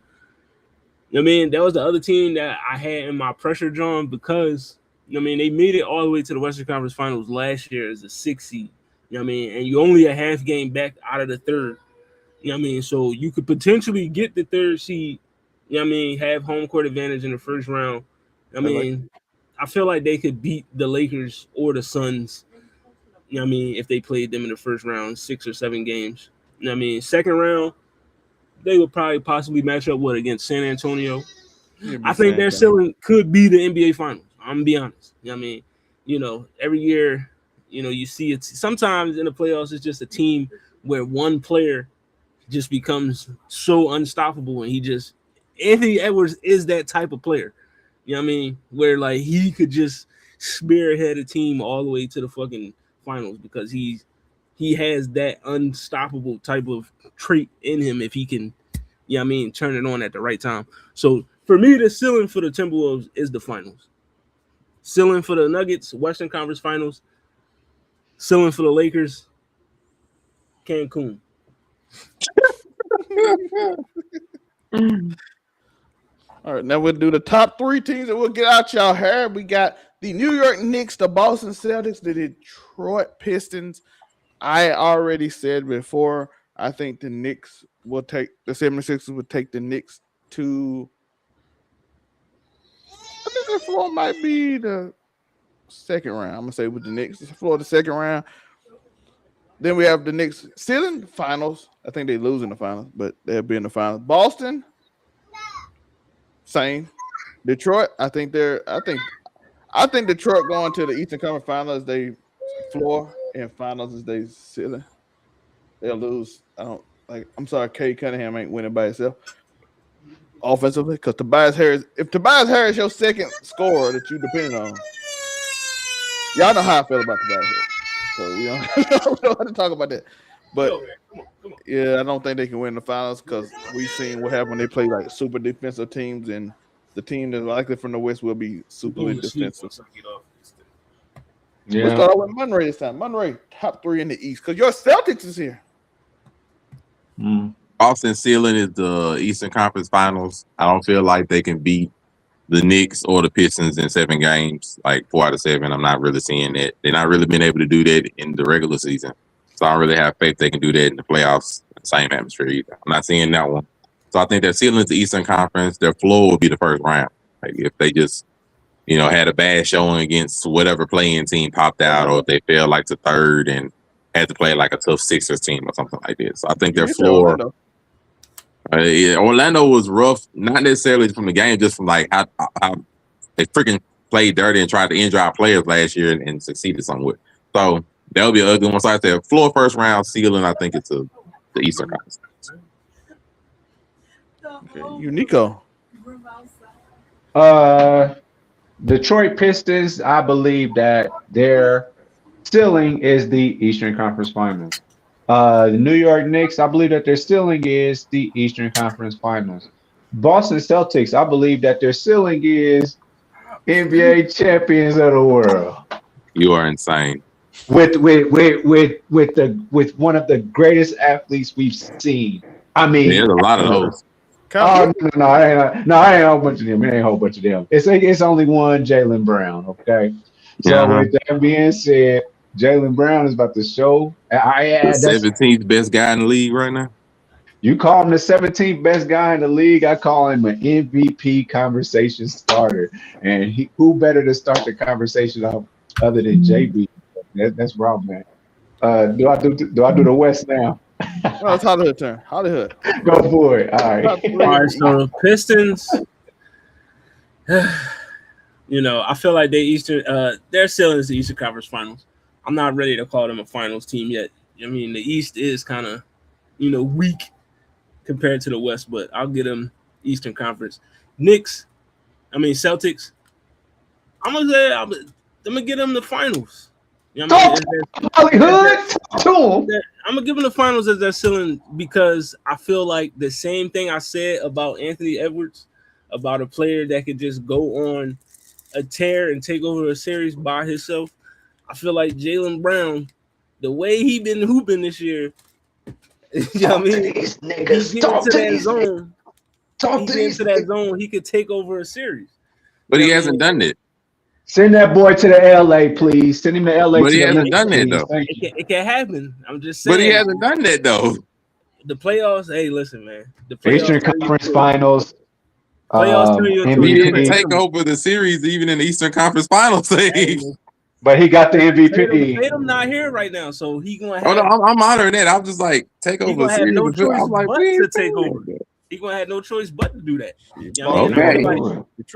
S4: you know what I mean? That was the other team that I had in my pressure drawn because, you know what I mean, they made it all the way to the Western Conference Finals last year as a 6 seed. You know what I mean? And you only a half game back out of the third. You know what I mean? So you could potentially get the third seed, you know what I mean, have home court advantage in the first round. I mean, I feel like they could beat the Lakers or the Suns, you know what I mean, if they played them in the first round, 6 or 7 games. You know what I mean? Second round, they would probably possibly match up against San Antonio. I think their ceiling could be the NBA Finals. I'm gonna be honest. You know what I mean? Every year, you see it. Sometimes in the playoffs, it's just a team where one player just becomes so unstoppable, and Anthony Edwards is that type of player. You know what I mean? Where like he could just spearhead a team all the way to the fucking finals because he has that unstoppable type of trait in him if he can, you know what I mean, turn it on at the right time. So for me, the ceiling for the Timberwolves is the finals. Ceiling for the Nuggets, Western Conference Finals. Ceiling for the Lakers, Cancun.
S3: All right, now we'll do the top 3 teams and we'll get out y'all hair. We got the New York Knicks, the Boston Celtics, the Detroit Pistons. I already said before, I think the 76ers would take the Knicks to, I think the floor might be the second round. I'm going to say with the Knicks, the floor the second round. Then we have the Knicks still in the finals. I think they lose in the finals, but they'll be in the finals. Boston, same. Detroit, I think Detroit going to the Eastern Conference Finals. They floor and finals is they ceiling. They'll lose. I'm sorry, Cade Cunningham ain't winning by himself offensively because if Tobias Harris your second scorer that you depend on, y'all know how I feel about Tobias Harris. So we don't have to talk about that. But yeah, I don't think they can win the finals because we've seen what happened when they play like super defensive teams, and the team that's likely from the West will be super defensive.
S5: Yeah.
S3: Let's start out with Monroe this time. Monroe, top 3 in the East because your Celtics is here.
S6: Boston ceiling is the Eastern Conference Finals. I don't feel like they can beat the Knicks or the Pistons in 7 games, like 4 out of 7. I'm not really seeing that. They're not really been able to do that in the regular season. So I don't really have faith they can do that in the playoffs. Same atmosphere either. I'm not seeing that one. So I think their ceiling is the Eastern Conference. Their floor will be the first round. Like if they just, had a bad showing against whatever playing team popped out, or if they fell like to third and had to play like a tough Sixers team or something like that. So I think their floor. Orlando was rough, not necessarily from the game, just from like how they freaking played dirty and tried to injure our players last year and succeeded somewhat. So that'll be an ugly one. So I said floor first round, ceiling I think it's the Eastern Conference.
S3: Okay, Unico.
S5: Detroit Pistons, I believe that their ceiling is the Eastern Conference Finals. The New York Knicks, I believe that their ceiling is the Eastern Conference Finals. Boston Celtics, I believe that their ceiling is NBA champions of the world.
S6: You are insane.
S5: with one of the greatest athletes we've seen. I mean,
S6: There's a lot of those.
S5: oh no, I ain't a whole bunch of them. It ain't a whole bunch of them. It's only one Jaylen Brown. Okay, so with that being said, Jaylen Brown is about to show.
S6: The 17th best guy in the league right now.
S5: You call him the 17th best guy in the league. I call him an MVP conversation starter. And who better to start the conversation off other than JB? That's wrong, man. Do I do the West now?
S3: Well, it's Hollywood turn. Hollywood.
S5: Go for it. All right.
S4: All right. So Pistons. I feel like their ceiling is the Eastern Conference Finals. I'm not ready to call them a finals team yet. I mean, the East is kind of, weak compared to the West, but I'll get them Eastern Conference. Celtics. I'm gonna get them the finals. I'm gonna give them the finals as their ceiling because I feel like the same thing I said about Anthony Edwards, about a player that could just go on a tear and take over a series by himself. I feel like Jaylen Brown, the way he been hooping this year, you know what I mean? He's into that zone. He could take over a series.
S6: But he hasn't done it.
S5: Send that boy to the LA, please. Send him to LA.
S6: But he hasn't done that, though.
S4: It can happen. I'm just saying.
S6: But he hasn't done that, though.
S4: The playoffs, hey, listen, man. The playoffs
S5: Eastern Conference Finals.
S6: He didn't take over the series even in the Eastern Conference Finals.
S5: But he got the MVP.
S4: Tatum not here right now, so he gonna have.
S6: Oh, no, I'm honoring that. I'm just like take over.
S4: Have no choice
S6: I'm like,
S4: but to take over. He gonna have no choice but to do that.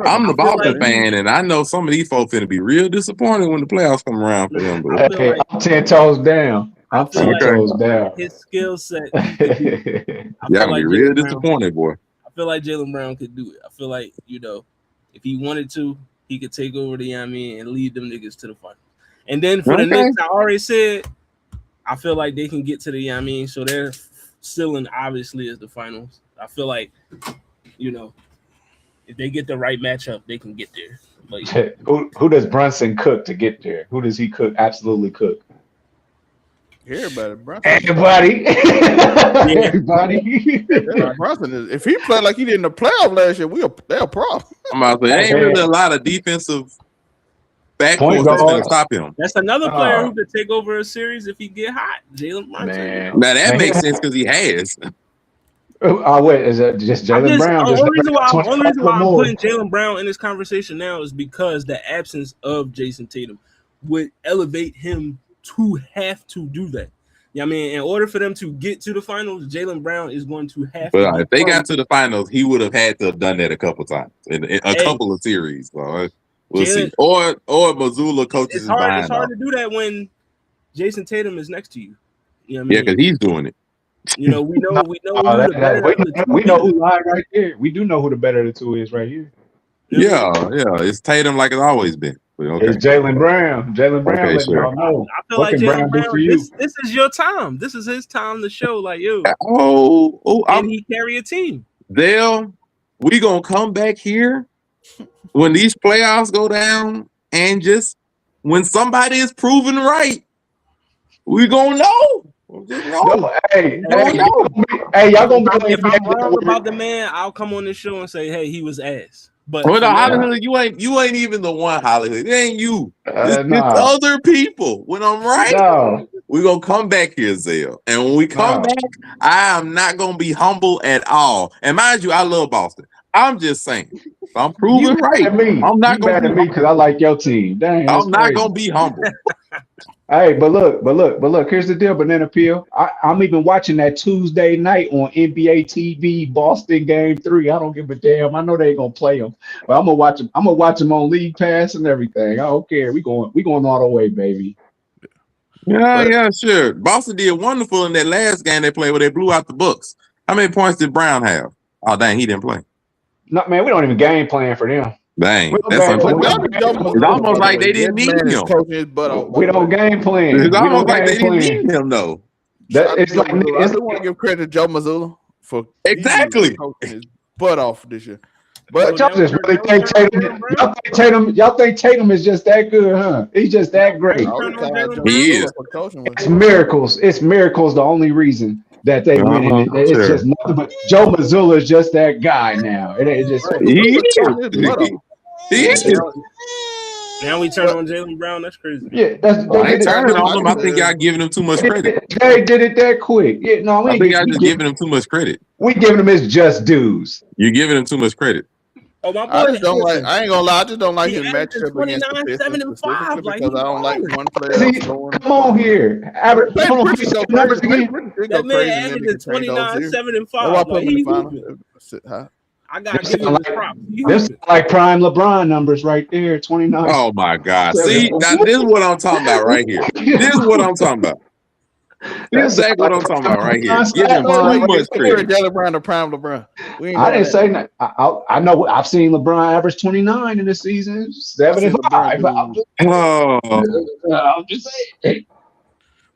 S6: I'm the Boston fan, and I know some of these folks gonna be real disappointed when the playoffs come around for them.
S5: Hey, I'm 10 toes down. I'm 10 toes down.
S4: His skill set.
S6: Y'all gonna be real disappointed, boy.
S4: I feel like Jaylen Brown could do it. I feel like if he wanted to, he could take over the and lead them niggas to the finals. And then for the Knicks, I already said, I feel like they can get to the so their ceiling obviously is the finals. I feel like, if they get the right matchup, they can get there. But,
S5: who does Brunson cook to get there? Who does he cook? Absolutely cook.
S3: Everybody, Brunson is. If he played like he did in the playoff last year, they're a problem.
S6: I'm about to say, there ain't really a lot of defensive backcourt that's going to stop him.
S4: That's another player who could take over a series if he get hot. Jaylen Brunson.
S6: Now that makes sense because he has.
S5: Wait, is it just Jaylen Brown?
S4: The only reason why I'm putting Jaylen Brown in this conversation now is because the absence of Jason Tatum would elevate him to have to do that. In order for them to get to the finals, Jaylen Brown is going to have to.
S6: If they got to the finals, he would have had to have done that a couple times in a couple of series. So we'll see. Or Missoula coaches.
S4: It's hard to do that when Jason Tatum is next to you.
S6: Yeah, because he's doing it.
S5: We know who lied right there. We do know who the better of the two is right here.
S6: Yeah. It's Tatum like it's always been.
S5: It's Jaylen Brown. Jaylen Brown.
S6: Okay, sure.
S4: I feel like Jaylen Brown. This is your time. This is his time to show, like you. And he carry a team.
S6: We gonna come back here when these playoffs go down, and just when somebody is proven right, we gonna know.
S5: Hey, y'all gonna be
S4: if I'm wrong about the man, I'll come on this show and say, hey, he was ass. But
S6: Hollywood, you ain't even the one, Hollywood. It ain't you. It's other people. When I'm right, we're gonna come back here, Zell. And when we come back, I am not gonna be humble at all. And mind you, I love Boston. I'm just saying, if I'm proven right, I'm not gonna be
S5: because I like your team. Dang,
S6: I'm not gonna be humble.
S5: Hey, but look, here's the deal, Banana Peel. I'm even watching that Tuesday night on NBA TV, Boston Game 3. I don't give a damn. I know they ain't gonna play them, but I'm gonna watch them. I'm gonna watch them on League Pass and everything. I don't care. We going all the way, baby.
S6: Yeah, sure. Boston did wonderful in that last game they played where they blew out the Bucks. How many points did Brown have? Oh, dang, he didn't play.
S5: No, man, we don't even game plan for them.
S6: Dang, that's it's almost like they didn't need him.
S5: We don't game plan.
S6: It's almost like they didn't need him though.
S3: I want to give credit to Joe Mazzulla for
S6: exactly
S3: coaching his butt off this year. But
S5: y'all just really think Tatum. Y'all think Tatum is just that good, huh? He's just that great.
S6: He is.
S5: It's miracles. It's miracles. The only reason that they winning. It's just nothing but Joe Mazzulla is just that guy now. It just
S6: He is.
S4: Now we turn on Jaylen Brown. That's crazy.
S5: Yeah,
S6: I ain't turning on him. I think y'all giving him too much credit.
S5: They did it that quick. Yeah, no,
S6: I think y'all just giving him too much credit.
S5: We giving him his just dues.
S6: You're giving him too much credit.
S4: Oh, my boy,
S3: I just don't like. I ain't gonna lie. I just don't like his
S4: averaged
S3: matchup against the
S4: 29,
S3: Pistons
S4: 7 and 5,
S3: specifically
S4: like,
S3: because I don't like one player.
S5: See, come on here. Average, hold on, numbers again.
S4: That man averages 29, 7 and 5.
S3: I put him in the final.
S4: I gotta give him the props.
S5: This is like prime LeBron numbers right there. 29.
S6: Oh my God! See, now this is what I'm talking about right here. This is what I'm talking about. This is exactly what I'm talking about right here. Give him too much credit.
S3: Jaylen Brown to prime LeBron.
S5: I didn't say that. I know. I've seen LeBron average 29 in the season, 7 and 5. I'm just saying.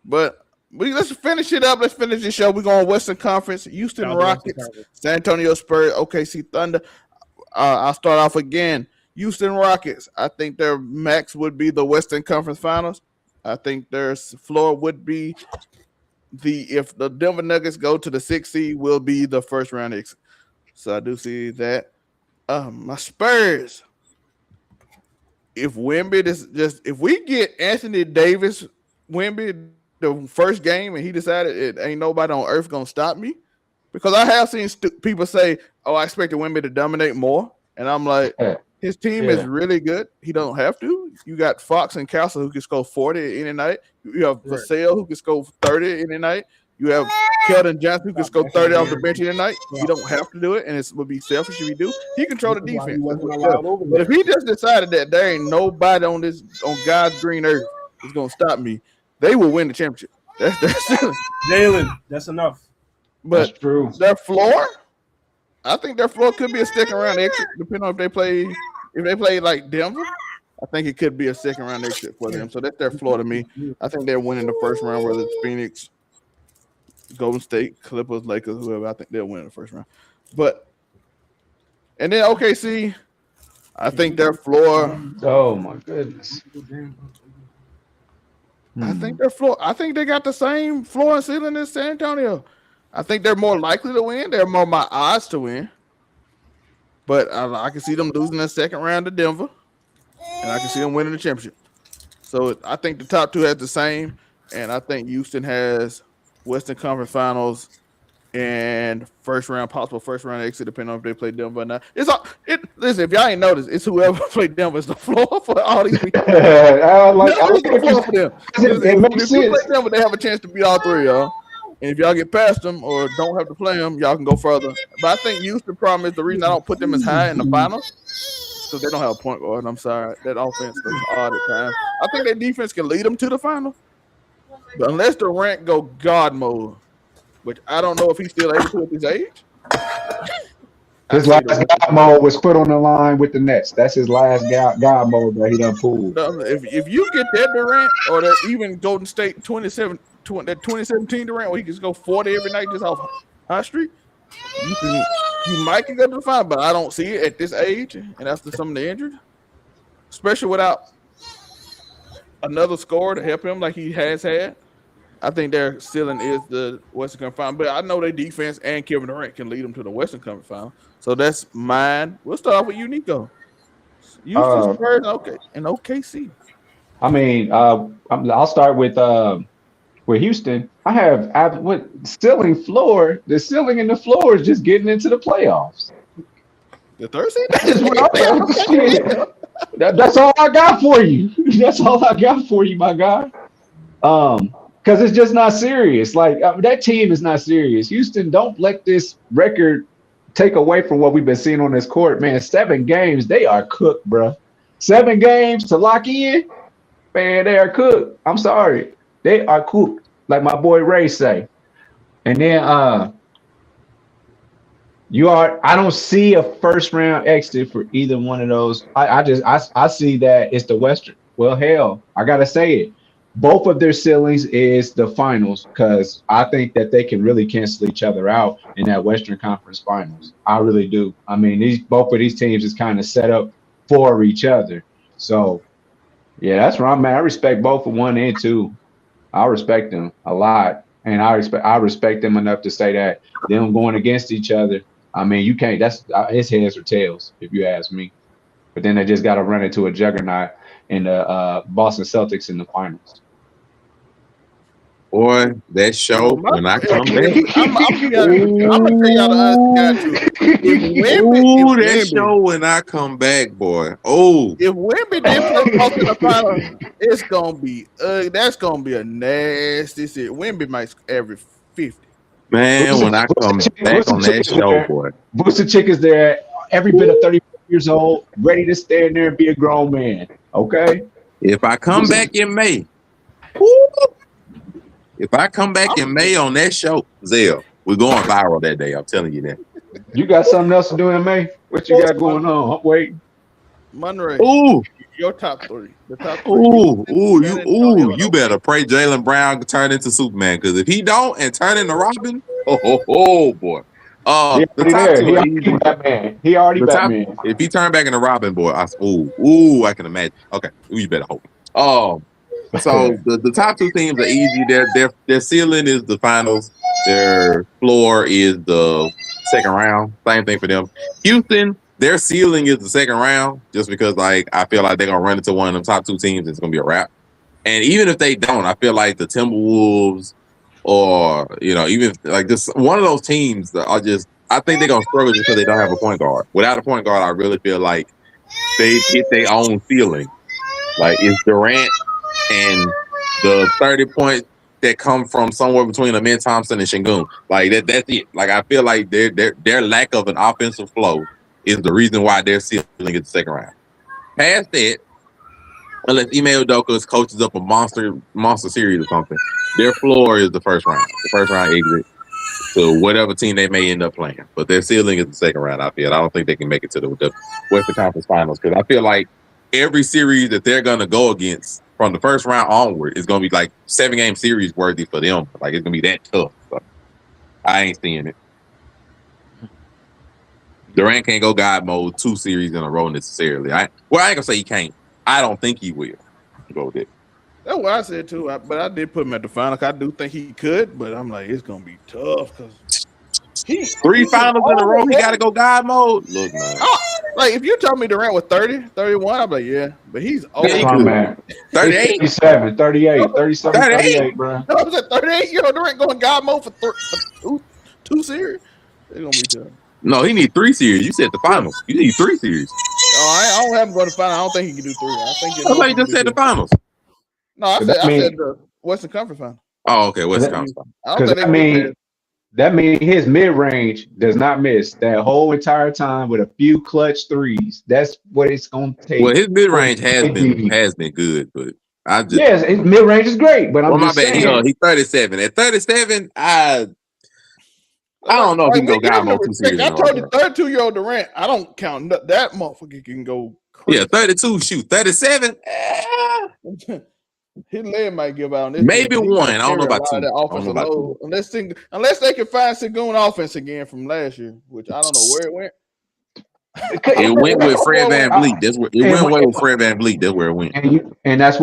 S3: But let's finish it up. Let's finish the show. We're going Western Conference. Houston Rockets, San Antonio Spurs, OKC Thunder. I'll start off again. Houston Rockets. I think their max would be the Western Conference Finals. I think their floor would be if the Denver Nuggets go to the 6th seed, will be the first round exit. So I do see that. My Spurs. If Wemby if we get Anthony Davis, Wemby the first game, and he decided it ain't nobody on earth gonna stop me, because I have seen people say, "Oh, I expected Wemby to dominate more," and I'm like, his team is really good. He don't have to. You got Fox and Castle who can score 40 any night. You have Vassell who can score 30 any night. You have Keldon Johnson who can score 30 off the bench any night. You don't have to do it, and it would be selfish if you do. He control the defense. But if he just decided that there ain't nobody on God's green earth is gonna stop me, they will win the championship. That's
S4: Jalen. That's enough.
S3: But
S5: that's true.
S3: Their floor, I think their floor could be a second round exit, depending on if they play like Denver. I think it could be a second round exit for them. So that's their floor to me. I think they're winning the first round, whether it's Phoenix, Golden State, Clippers, Lakers, whoever. I think they'll win the first round. And then OKC, I think their floor.
S5: Oh my goodness.
S3: I think their floor. I think they got the same floor and ceiling as San Antonio. I think they're more likely to win. They're more my odds to win. But I can see them losing the second round to Denver, and I can see them winning the championship. So I think the top two has the same, and I think Houston has Western Conference Finals and possible first round exit, depending on if they play Denver or not. Listen, if y'all ain't noticed, it's whoever played Denver is the floor for all these people.
S5: I like
S3: the floor for them.
S5: It makes
S3: if you play Denver, they have a chance to beat all three, y'all. And if y'all get past them or don't have to play them, y'all can go further. But I think Houston problem is the reason I don't put them as high in the finals because they don't have a point guard. I'm sorry. That offense is odd at times. I think their defense can lead them to the final. But unless Durant go God mode, which I don't know if he's still able to at his age.
S5: His last God mode was put on the line with the Nets. That's his last God mode that he done pulled.
S3: If you get that Durant or that even Golden State 2017 Durant where he can just go 40 every night just off High Street, you might can go to the final, but I don't see it at this age and after some of the injuries, especially without another scorer to help him like he has had. I think their ceiling is the Western Conference Final, but I know their defense and Kevin Durant can lead them to the Western Conference Final. So that's mine. We'll start off with you, Nico. Houston Spurs and OKC.
S5: I mean, I'll start with Houston. I have what ceiling floor. The ceiling and the floor is just getting into the playoffs.
S3: The third seed?
S5: That's all I got for you. That's all I got for you, my guy. Because it's just not serious. Like that team is not serious. Houston, don't let this record take away from what we've been seeing on this court, man. 7 games, they are cooked, bro. 7 games to lock in, man, they are cooked. I'm sorry, they are cooked, like my boy Ray say. And then I don't see a first round exit for either one of those. I see that it's the Western. Well, hell, I gotta say it. both of their ceilings is the finals because I think that they can really cancel each other out in that Western Conference Finals. I really do. I mean, both of these teams is kind of set up for each other. So yeah, that's where I'm at. I respect both of 1 and 2. I respect them a lot, and I respect them enough to say that them going against each other. I mean, you can't. That's it's heads or tails if you ask me. But then they just got to run into a juggernaut in the Boston Celtics in the finals.
S6: Boy, that show when I come back.
S3: I'm gonna tell y'all the honest to God truth.
S6: Ooh, that show when I come back, boy. Oh,
S3: if Wemby didn't play close to the final, it's gonna be that's gonna be a nasty shit. Wemby might average 50.
S6: man, when I come back on that show, boy.
S5: Booster Chick is there, every bit of 34 years old, ready to stand there and be a grown man. Okay.
S6: If I come back in May, if I come back in May on that show, Zell, we're going viral that day. I'm telling you that.
S5: You got something else to do in May? What you got going on? I'm waiting.
S3: Monterey.
S6: Ooh.
S3: Your top 3. The top 3.
S6: You better pray Jaylen Brown turn into Superman, because if he don't and turn into Robin, oh boy.
S5: The top 2. He already Batman. He already Batman.
S6: If he turn back into Robin, boy, I can imagine. Okay, you better hope. So the top 2 teams are easy. Their ceiling is the finals. Their floor is the second round. Same thing for them. Houston, their ceiling is the second round, just because like I feel like they're gonna run into one of them top 2 teams. It's gonna be a wrap. And even if they don't, I feel like the Timberwolves or even like just one of those teams that I think they're gonna struggle just because they don't have a point guard. Without a point guard, I really feel like they hit their own ceiling. Like it's Durant and the 30 points that come from somewhere between Amin Thompson and Şengün. Like that's it. Like I feel like their lack of an offensive flow is the reason why their ceiling is the second round. Past that, unless Ime Udoka coaches up a monster series or something, their floor is the first round. The first round exit to whatever team they may end up playing. But their ceiling is the second round, I feel. I don't think they can make it to the Western Conference Finals, because I feel like every series that they're going to go against from the first round onward is going to be like 7-game series worthy for them. Like it's going to be that tough. So I ain't seeing it. Durant can't go God mode 2 series in a row necessarily. I ain't going to say he can't. I don't think he will go with it.
S3: That's what I said too. But I did put him at the final. I do think he could, but I'm like, it's going to be tough because
S6: 3 finals in a row, he got to go God mode. Look, man.
S3: Like, if you told me Durant was 30, 31, I'm like, yeah. But he's old.
S6: 38.
S5: 37, 38, 37, 38, bro.
S3: I was at 38. Durant going God mode for two series. It's going to be tough.
S6: No, he need 3 series. You said the finals. You need 3 series.
S3: I don't have him go to finals. I don't think he can do 3. I think
S6: you just said the finals.
S3: No, I said the Western Conference final.
S6: Oh, okay. Western Conference final.
S5: Because that means his mid-range does not miss that whole entire time with a few clutch threes. That's what it's going to take.
S6: Well, his mid-range has been good, but
S5: his mid-range is great, but I'm just saying.
S6: He's 37. At 37, I don't know if he can go God mode 2 series.
S3: I told you, 32-year-old Durant, I don't count that motherfucker can go crazy.
S6: Yeah, 32, shoot. 37,
S3: his leg might give out on this.
S6: Maybe one. I don't know about 2.
S3: Unless they can find Şengün offense again from last year, which I don't know where it went.
S6: It went with Fred VanVleet. That's where it went away with Fred VanVleet. That's where it went.
S5: And that's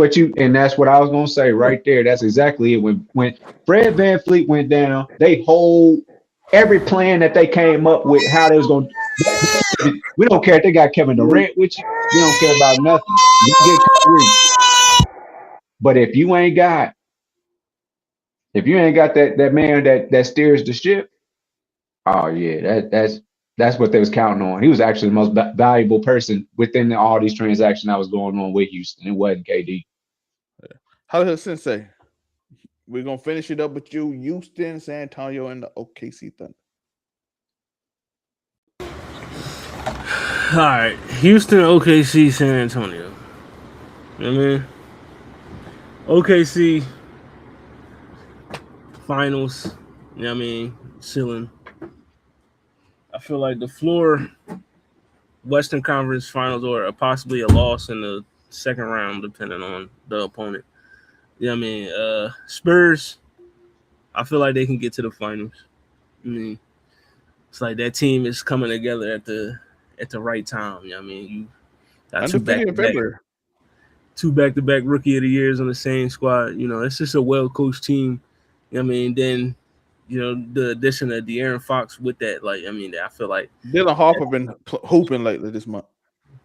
S5: what I was gonna say right there. That's exactly it. When Fred VanVleet went down, they hold every plan that they came up with, how they was going to. We don't care if they got Kevin Durant with you. We don't care about nothing. You get Kyrie. But if you ain't got that man that steers the ship, oh yeah, that's what they was counting on. He was actually the most valuable person within all these transactions that was going on with Houston. It wasn't KD.
S3: How does Sensei? We're gonna finish it up with you, Houston, San Antonio, and the OKC Thunder.
S4: All right, Houston, OKC, San Antonio. You know what I mean? OKC finals. You know what I mean? Ceiling. I feel like the floor, Western Conference Finals, or possibly a loss in the second round, depending on the opponent. Yeah, I mean, Spurs. I feel like they can get to the finals. I mean, it's like that team is coming together at the right time. You know what I mean, you got
S3: Undefeated in February.
S4: two back-to-back rookie of the years on the same squad. You know, it's just a well-coached team. You know what I mean, then the addition of De'Aaron Fox with that, like, I mean, I feel like
S3: Dylan Harper been hooping lately this month.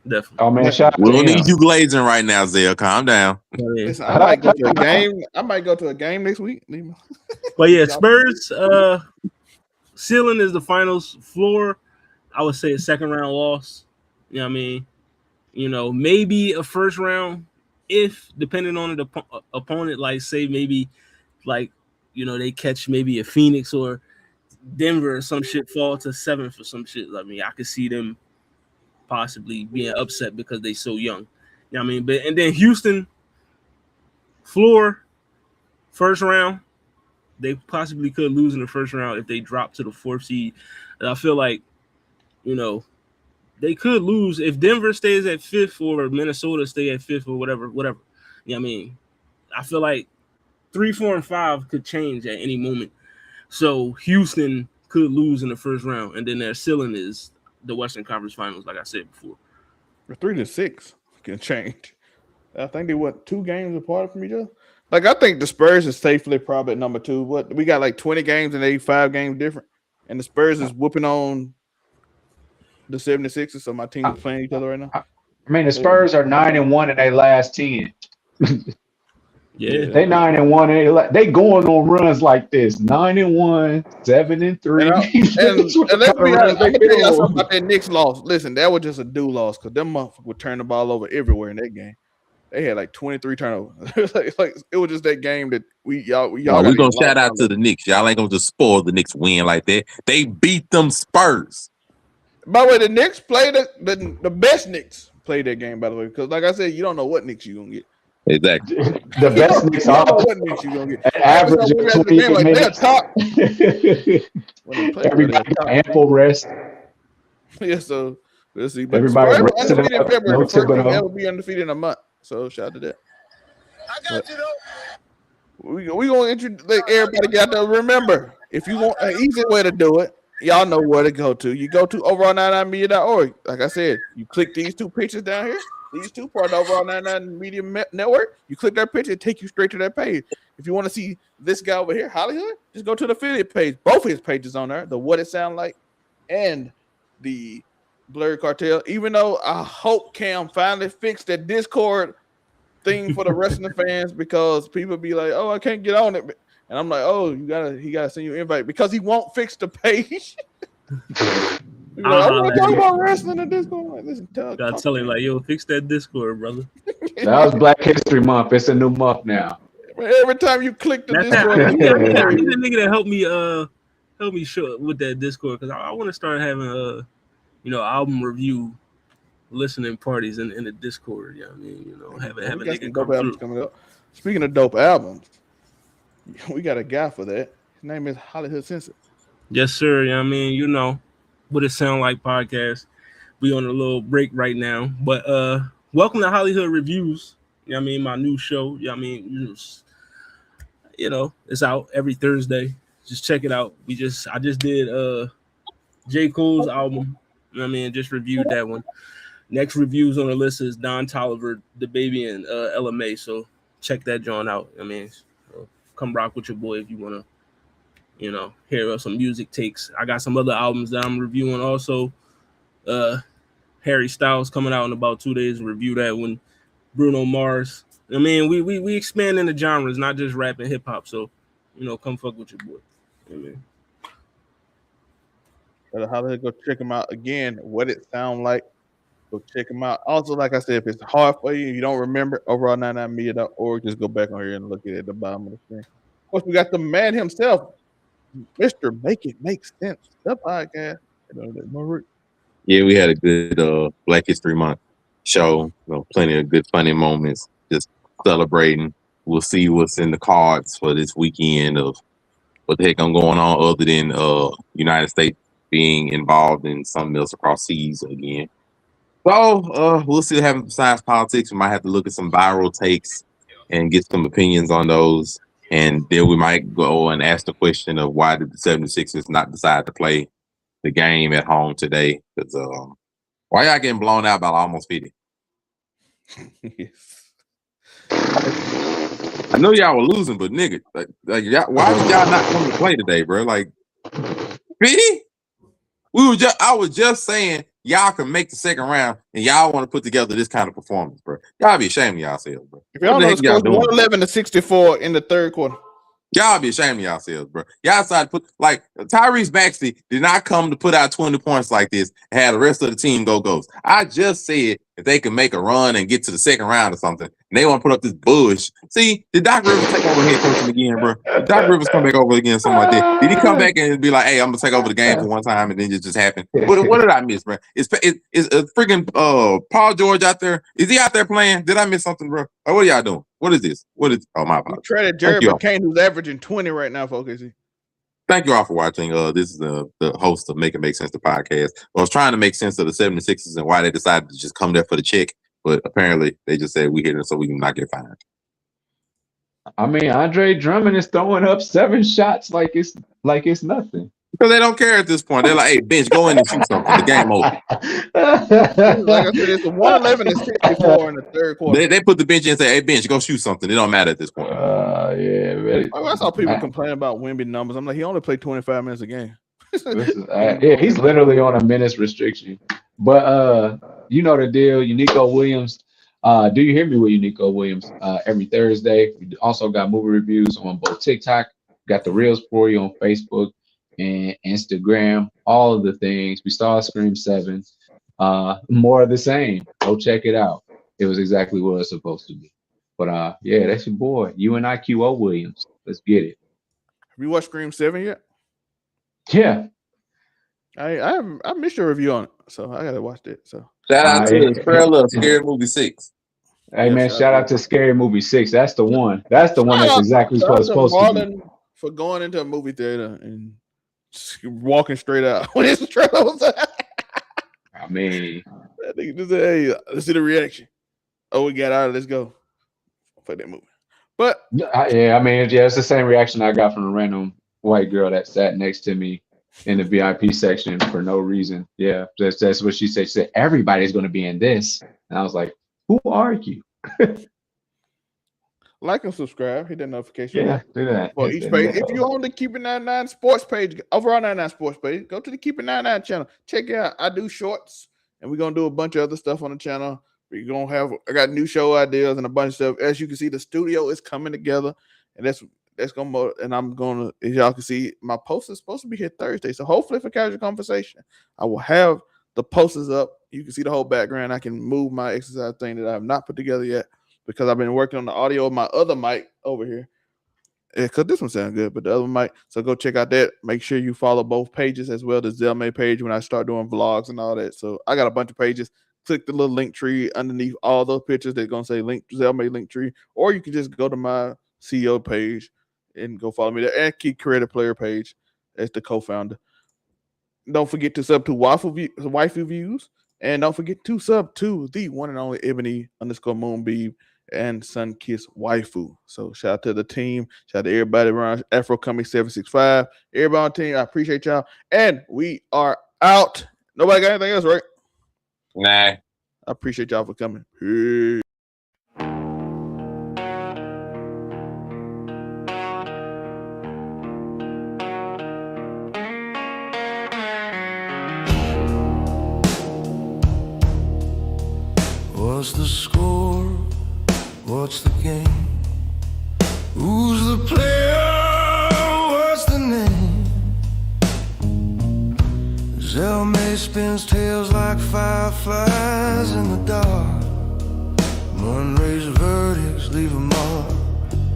S4: definitely.
S5: Oh man, shout out
S6: We
S5: to
S6: don't
S5: him.
S6: need you glazing right now, Zell. Calm down.
S3: Listen, I might go to a game. I might go to a game next week.
S4: But yeah, Spurs. Ceiling is the finals. Floor, I would say a second round loss. You know what I mean? Maybe a first round if depending on the opponent. Like say maybe like they catch maybe a Phoenix or Denver or some shit, fall to 7th or some shit. I mean, I could see them possibly being upset because they so young. You know what I mean? But and then Houston, floor, first round, they possibly could lose in the first round if they drop to the 4th seed. And I feel like, they could lose if Denver stays at 5th or Minnesota stay at 5th or whatever. You know what I mean? I feel like 3, 4, and 5 could change at any moment. So Houston could lose in the first round, and then their ceiling is the Western Conference Finals, like I said before.
S3: 3 to 6 can change. I think they went 2 games apart from each other. Like I think the Spurs is safely probably at number 2. What we got like 20 games and 85 games different, and the Spurs is whooping on the 76ers. So my team is playing each other right now.
S5: I mean, the Spurs are 9-1 in their last 10.
S4: Yeah,
S5: they 9-1. They going on runs like this: 9-1, 7-3.
S3: And let's be honest, I'm gonna tell y'all something about that Knicks loss. Listen, that was just a do loss because them motherfuckers would turn the ball over everywhere in that game. They had like 23 turnovers. like it was just that game that y'all.
S6: We're gonna shout out to the Knicks. Y'all ain't gonna just spoil the Knicks win like that. They beat them Spurs.
S3: By the way, the Knicks played the best Knicks played that game. By the way, because like I said, you don't know what Knicks you gonna get.
S6: Exactly.
S5: The best Knicks are
S3: what Knicks you gonna get.
S5: Average of 20
S3: like
S5: minutes. Everybody got ample rest.
S3: Yeah, so let's see. But
S5: everybody
S3: undefeated in February. The first team ever be undefeated in a month. So shout out to that.
S2: I got you though.
S3: We gonna introduce everybody get out there. Remember, if you want an easy way to do it, y'all know where to go to. You go to overall99media.org. Like I said, you click these 2 pictures down here. These 2 part of the Overall 99 Media Network. You click that picture, it take you straight to that page. If you want to see this guy over here, Hollywood, just go to the affiliate page. Both his pages on there, the What It Sound Like and the Blurry Cartel. Even though I hope Cam finally fixed that Discord thing for the wrestling fans because people be like, "Oh, I can't get on it," and I'm like, "Oh, he gotta send you an invite because he won't fix the page." I want to talk about wrestling in Discord. Like, listen,
S4: gotta tell him like, "Yo, fix that Discord, brother."
S5: That was Black History Month. It's a new month now.
S3: Every time you click the Discord,
S4: I need a nigga to help me show with that Discord because I want to start having album review listening parties in the Discord. You know what I mean? Have a nigga
S3: dope albums coming up. Speaking of dope albums, we got a guy for that. His name is Hollywood Sensei.
S4: Yes, sir. You know what I mean? What It Sound Like podcast. We on a little break right now, but welcome to Hollywood Reviews. You know what I mean? My new show. You know what I mean? It's out every Thursday. Just check it out. I just did J. Cole's album. You know what I mean? Just reviewed that one. Next reviews on the list is Don Toliver, The Baby, and LMA. So check that joint out. I mean, come rock with your boy if you want to, hear some music takes. I got some other albums that I'm reviewing also. Harry Styles coming out in about 2 days. Review that one. Bruno Mars. I mean, we expand into genres, not just rap and hip hop. So, come fuck with your boy. Amen.
S3: Hollywood, go check him out again. What It Sound Like. Go check him out. Also, like I said, if it's hard for you, you don't remember, overall99media.org, just go back on here and look at it at the bottom of the screen. Of course, we got the man himself, Mr. Make It Make Sense, the podcast.
S6: Yeah, we had a good Black History Month show. Plenty of good, funny moments. Just celebrating. We'll see what's in the cards for this weekend of what the heck I'm going on other than United States being involved in something else across seas again. So we'll see what happens besides politics. We might have to look at some viral takes and get some opinions on those. And then we might go and ask the question of why did the 76ers not decide to play the game at home today? Because why y'all getting blown out by almost 50? I know y'all were losing, but nigga, like y'all, why did y'all not come to play today, bro? Like 50? I was just saying y'all can make the second round and y'all want to put together this kind of performance, bro. Y'all be ashamed of yourselves, bro.
S3: If y'all know the score 111-64 in the third quarter.
S6: Y'all be ashamed of yourselves, bro. Y'all decided to put like Tyrese Maxey did not come to put out 20 points like this and have the rest of the team go ghost. I just said if they can make a run and get to the second round or something, and they want to put up this bush. See, did Doc Rivers take over head coaching again, bro? Did Doc Rivers come back over again, something like that? Did he come back and be like, hey, I'm gonna take over the game for one time and then it just happened? What did I miss, bro? Is freaking Paul George out there? Is he out there playing? Did I miss something, bro? Or what are y'all doing? What is this? Oh, my apologies.
S3: You traded Jared McCain, who's averaging 20 right now for OKC.
S6: Thank you all for watching. This is the host of Make It Make Sense, the podcast. I was trying to make sense of the 76ers and why they decided to just come there for the check, but apparently they just said we hit it so we can not get fined.
S5: I mean, Andre Drummond is throwing up 7 shots like it's nothing.
S6: Because they don't care at this point. They're like, hey, bench, go in and shoot something. The game over.
S3: Like I said, it's a 111-64 in the third quarter.
S6: They put the bench in and say, hey, bench, go shoot something. It don't matter at this point.
S5: Yeah, really.
S3: I saw people complain about Wemby numbers. I'm like, he only played 25 minutes a game.
S5: Yeah, he's literally on a minutes restriction. But you know the deal. Unico Williams. Do you hear me with Unico Williams? Every Thursday. We also got movie reviews on both TikTok. Got the Reels for you on Facebook and Instagram, all of the things. We saw Scream 7. More of the same. Go check it out. It was exactly what it's supposed to be. But yeah, that's your boy, UNIQO Williams. Let's get it.
S3: Have you watched Scream 7 yet?
S5: Yeah.
S3: I missed your review on it, so I gotta watch it. So
S6: shout out to the trailer of Scary Movie 6.
S5: Hey man, shout out to Scary Movie 6. That's the one. That's the one that's exactly what it's supposed to be.
S3: For going into a movie theater and walking straight out when it's trailer was
S5: I mean,
S3: I think just hey, let's see the reaction. Oh, we got out. Let's go. Play that movie. But
S5: yeah, I mean, yeah, it's the same reaction I got from a random white girl that sat next to me in the VIP section for no reason. Yeah, that's what she said. She said everybody's going to be in this, and I was like, "Who are you?"
S3: Like and subscribe. Hit that notification.
S5: Yeah, do that.
S3: For each page. If you own the Keep It 99 Sports page, overall 99 Sports page, go to the Keep It 99 channel. Check it out. I do shorts, and we're gonna do a bunch of other stuff on the channel. I got new show ideas and a bunch of stuff. As you can see, the studio is coming together, and that's gonna. And I'm gonna, as y'all can see, my post is supposed to be here Thursday. So hopefully, for casual conversation, I will have the posters up. You can see the whole background. I can move my exercise thing that I have not put together yet, because I've been working on the audio of my other mic over here. Yeah, because this one sounds good, but the other mic. So go check out that. Make sure you follow both pages as well, the Zelmay page when I start doing vlogs and all that. So I got a bunch of pages. Click the little link tree underneath all those pictures. They're going to say Zelmay link tree. Or you can just go to my CEO page and go follow me there. And Key Creative Player page as the co-founder. Don't forget to sub to Waifu Views. And don't forget to sub to the one and only Ebony_Moonbeam and Sunkiss Waifu. So shout out to the team. Shout out to everybody around Afro Coming 765. Everybody on the team. I appreciate y'all. And we are out. Nobody got anything else, right?
S6: Nah.
S3: I appreciate y'all for coming. Peace.
S7: What's the score? What's the game? Who's the player? What's the name? Zelmay spins tails like fireflies in the dark. Unraised verdicts leave a mark.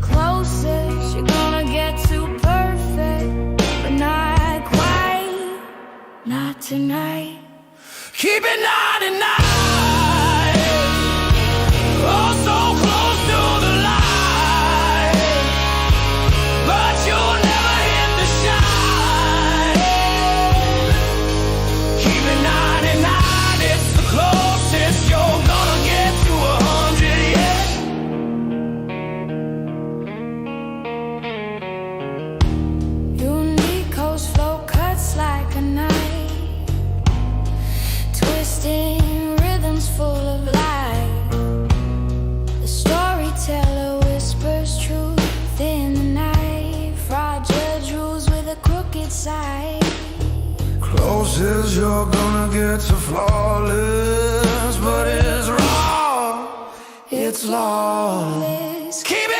S8: Closest you're gonna get to perfect, but not quite, not tonight.
S7: Keep it 99. Oh, so close to the light, but you'll never hit the shine. Keep it 99, it's the closest you're gonna get to 100, yeah.
S8: side.
S7: Closest you're gonna get to flawless, but it's raw, it's lawless. Keep it